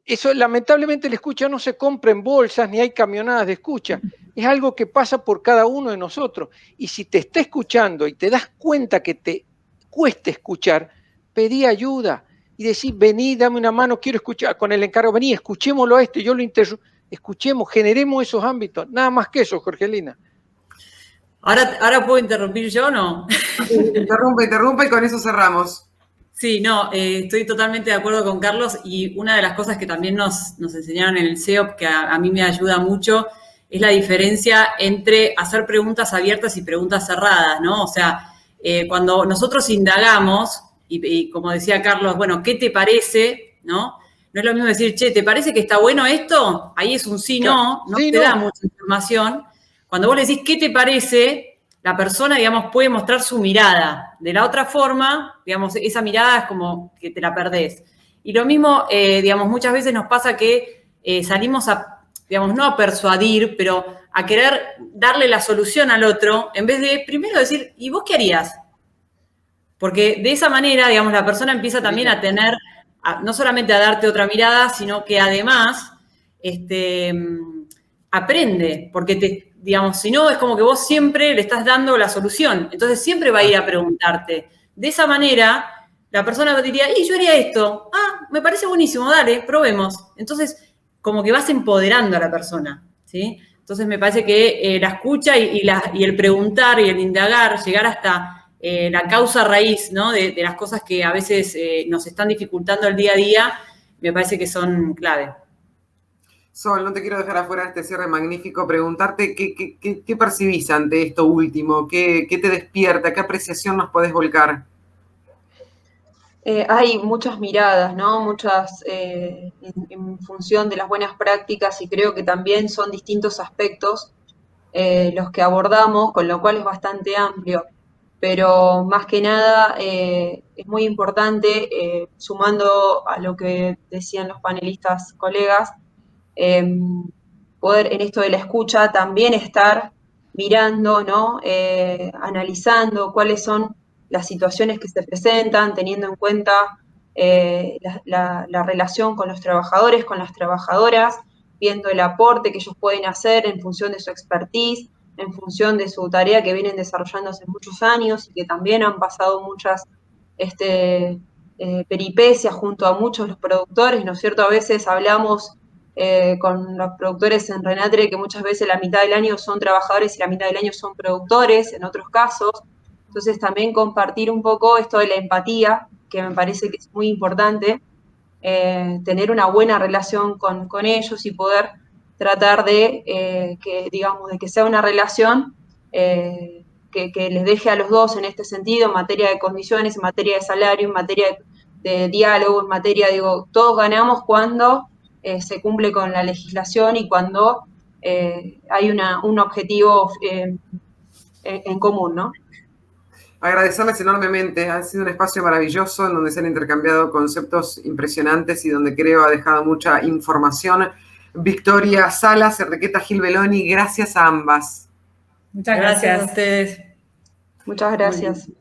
B: Eso, lamentablemente, la escucha no se compra en bolsas ni hay camionadas de escucha. Es algo que pasa por cada uno de nosotros. Y si te está escuchando y te das cuenta que te cuesta escuchar, pedí ayuda y decís, vení, dame una mano, quiero escuchar con el encargo, vení, escuchémoslo a yo lo interrumpo, escuchemos, generemos esos ámbitos. Nada más que eso, Jorgelina.
F: ¿Ahora puedo interrumpir yo o no?
A: Interrumpe y con eso cerramos.
F: Sí, no, estoy totalmente de acuerdo con Carlos y una de las cosas que también nos enseñaron en el CEOP, que a mí me ayuda mucho, es la diferencia entre hacer preguntas abiertas y preguntas cerradas, ¿no? O sea, cuando nosotros indagamos, y como decía Carlos, bueno, ¿qué te parece? ¿No? No es lo mismo decir, che, ¿te parece que está bueno esto? Ahí es un sí, no, no te da mucha información. Cuando vos le decís, ¿qué te parece? La persona, digamos, puede mostrar su mirada. De la otra forma, digamos, esa mirada es como que te la perdés. Y lo mismo, digamos, muchas veces nos pasa que salimos a, digamos, no a persuadir, pero a querer darle la solución al otro, en vez de primero decir, ¿y vos qué harías? Porque de esa manera, digamos, la persona empieza también a tener, no solamente a darte otra mirada, sino que además aprende, porque digamos, si no, es como que vos siempre le estás dando la solución. Entonces siempre va a ir a preguntarte. De esa manera, la persona diría, yo haría esto. Ah, me parece buenísimo, dale, probemos. Entonces, como que vas empoderando a la persona, ¿sí? Entonces me parece que la escucha y el preguntar y el indagar, llegar hasta la causa raíz, ¿no? de las cosas que a veces nos están dificultando el día a día,
I: me parece que son clave.
A: Sol, no te quiero dejar afuera de este cierre magnífico, preguntarte qué percibís ante esto último, qué te despierta, qué apreciación nos podés volcar.
C: Hay muchas miradas, ¿no? Muchas en función de las buenas prácticas y creo que también son distintos aspectos los que abordamos, con lo cual es bastante amplio. Pero más que nada es muy importante, sumando a lo que decían los panelistas colegas, poder en esto de la escucha también estar mirando, ¿no? Analizando cuáles son las situaciones que se presentan, teniendo en cuenta la relación con los trabajadores, con las trabajadoras, viendo el aporte que ellos pueden hacer en función de su expertise, en función de su tarea que vienen desarrollando hace muchos años y que también han pasado muchas peripecias junto a muchos los productores, ¿no es cierto? A veces hablamos con los productores en Renatre que muchas veces la mitad del año son trabajadores y la mitad del año son productores, en otros casos. Entonces también compartir un poco esto de la empatía, que me parece que es muy importante, tener una buena relación con ellos y poder tratar de de que sea una relación que les deje a los dos en este sentido, en materia de condiciones, en materia de salario, en materia de diálogo, en materia, todos ganamos cuando se cumple con la legislación y cuando hay un objetivo en común, ¿no?
A: Agradecerles enormemente, ha sido un espacio maravilloso en donde se han intercambiado conceptos impresionantes y donde creo ha dejado mucha información. Victoria Salas, Enriqueta Gil Beloni, gracias a ambas.
H: Muchas gracias
I: A ustedes.
C: Muchas gracias.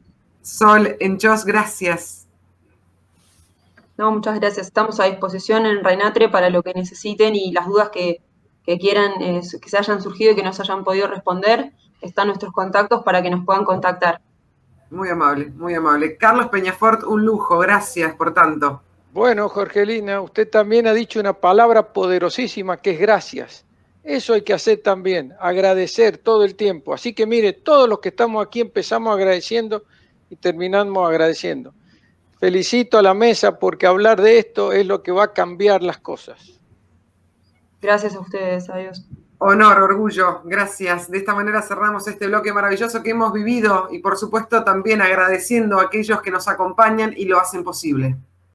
A: Sol Enchós, gracias.
C: No, muchas gracias. Estamos a disposición en Renatre para lo que necesiten y las dudas que quieran, que se hayan surgido y que no se hayan podido responder, están nuestros contactos para que nos puedan contactar.
A: Muy amable, muy amable. Carlos Peñafort, un lujo, gracias por tanto.
B: Bueno, Jorgelina, usted también ha dicho una palabra poderosísima que es gracias. Eso hay que hacer también, agradecer todo el tiempo. Así que mire, todos los que estamos aquí empezamos agradeciendo y terminamos agradeciendo. Felicito a la mesa porque hablar de esto es lo que va a cambiar las cosas.
C: Gracias a ustedes, adiós.
A: Honor, orgullo, gracias. De esta manera cerramos este bloque maravilloso que hemos vivido y por supuesto también agradeciendo a aquellos que nos acompañan y lo hacen posible.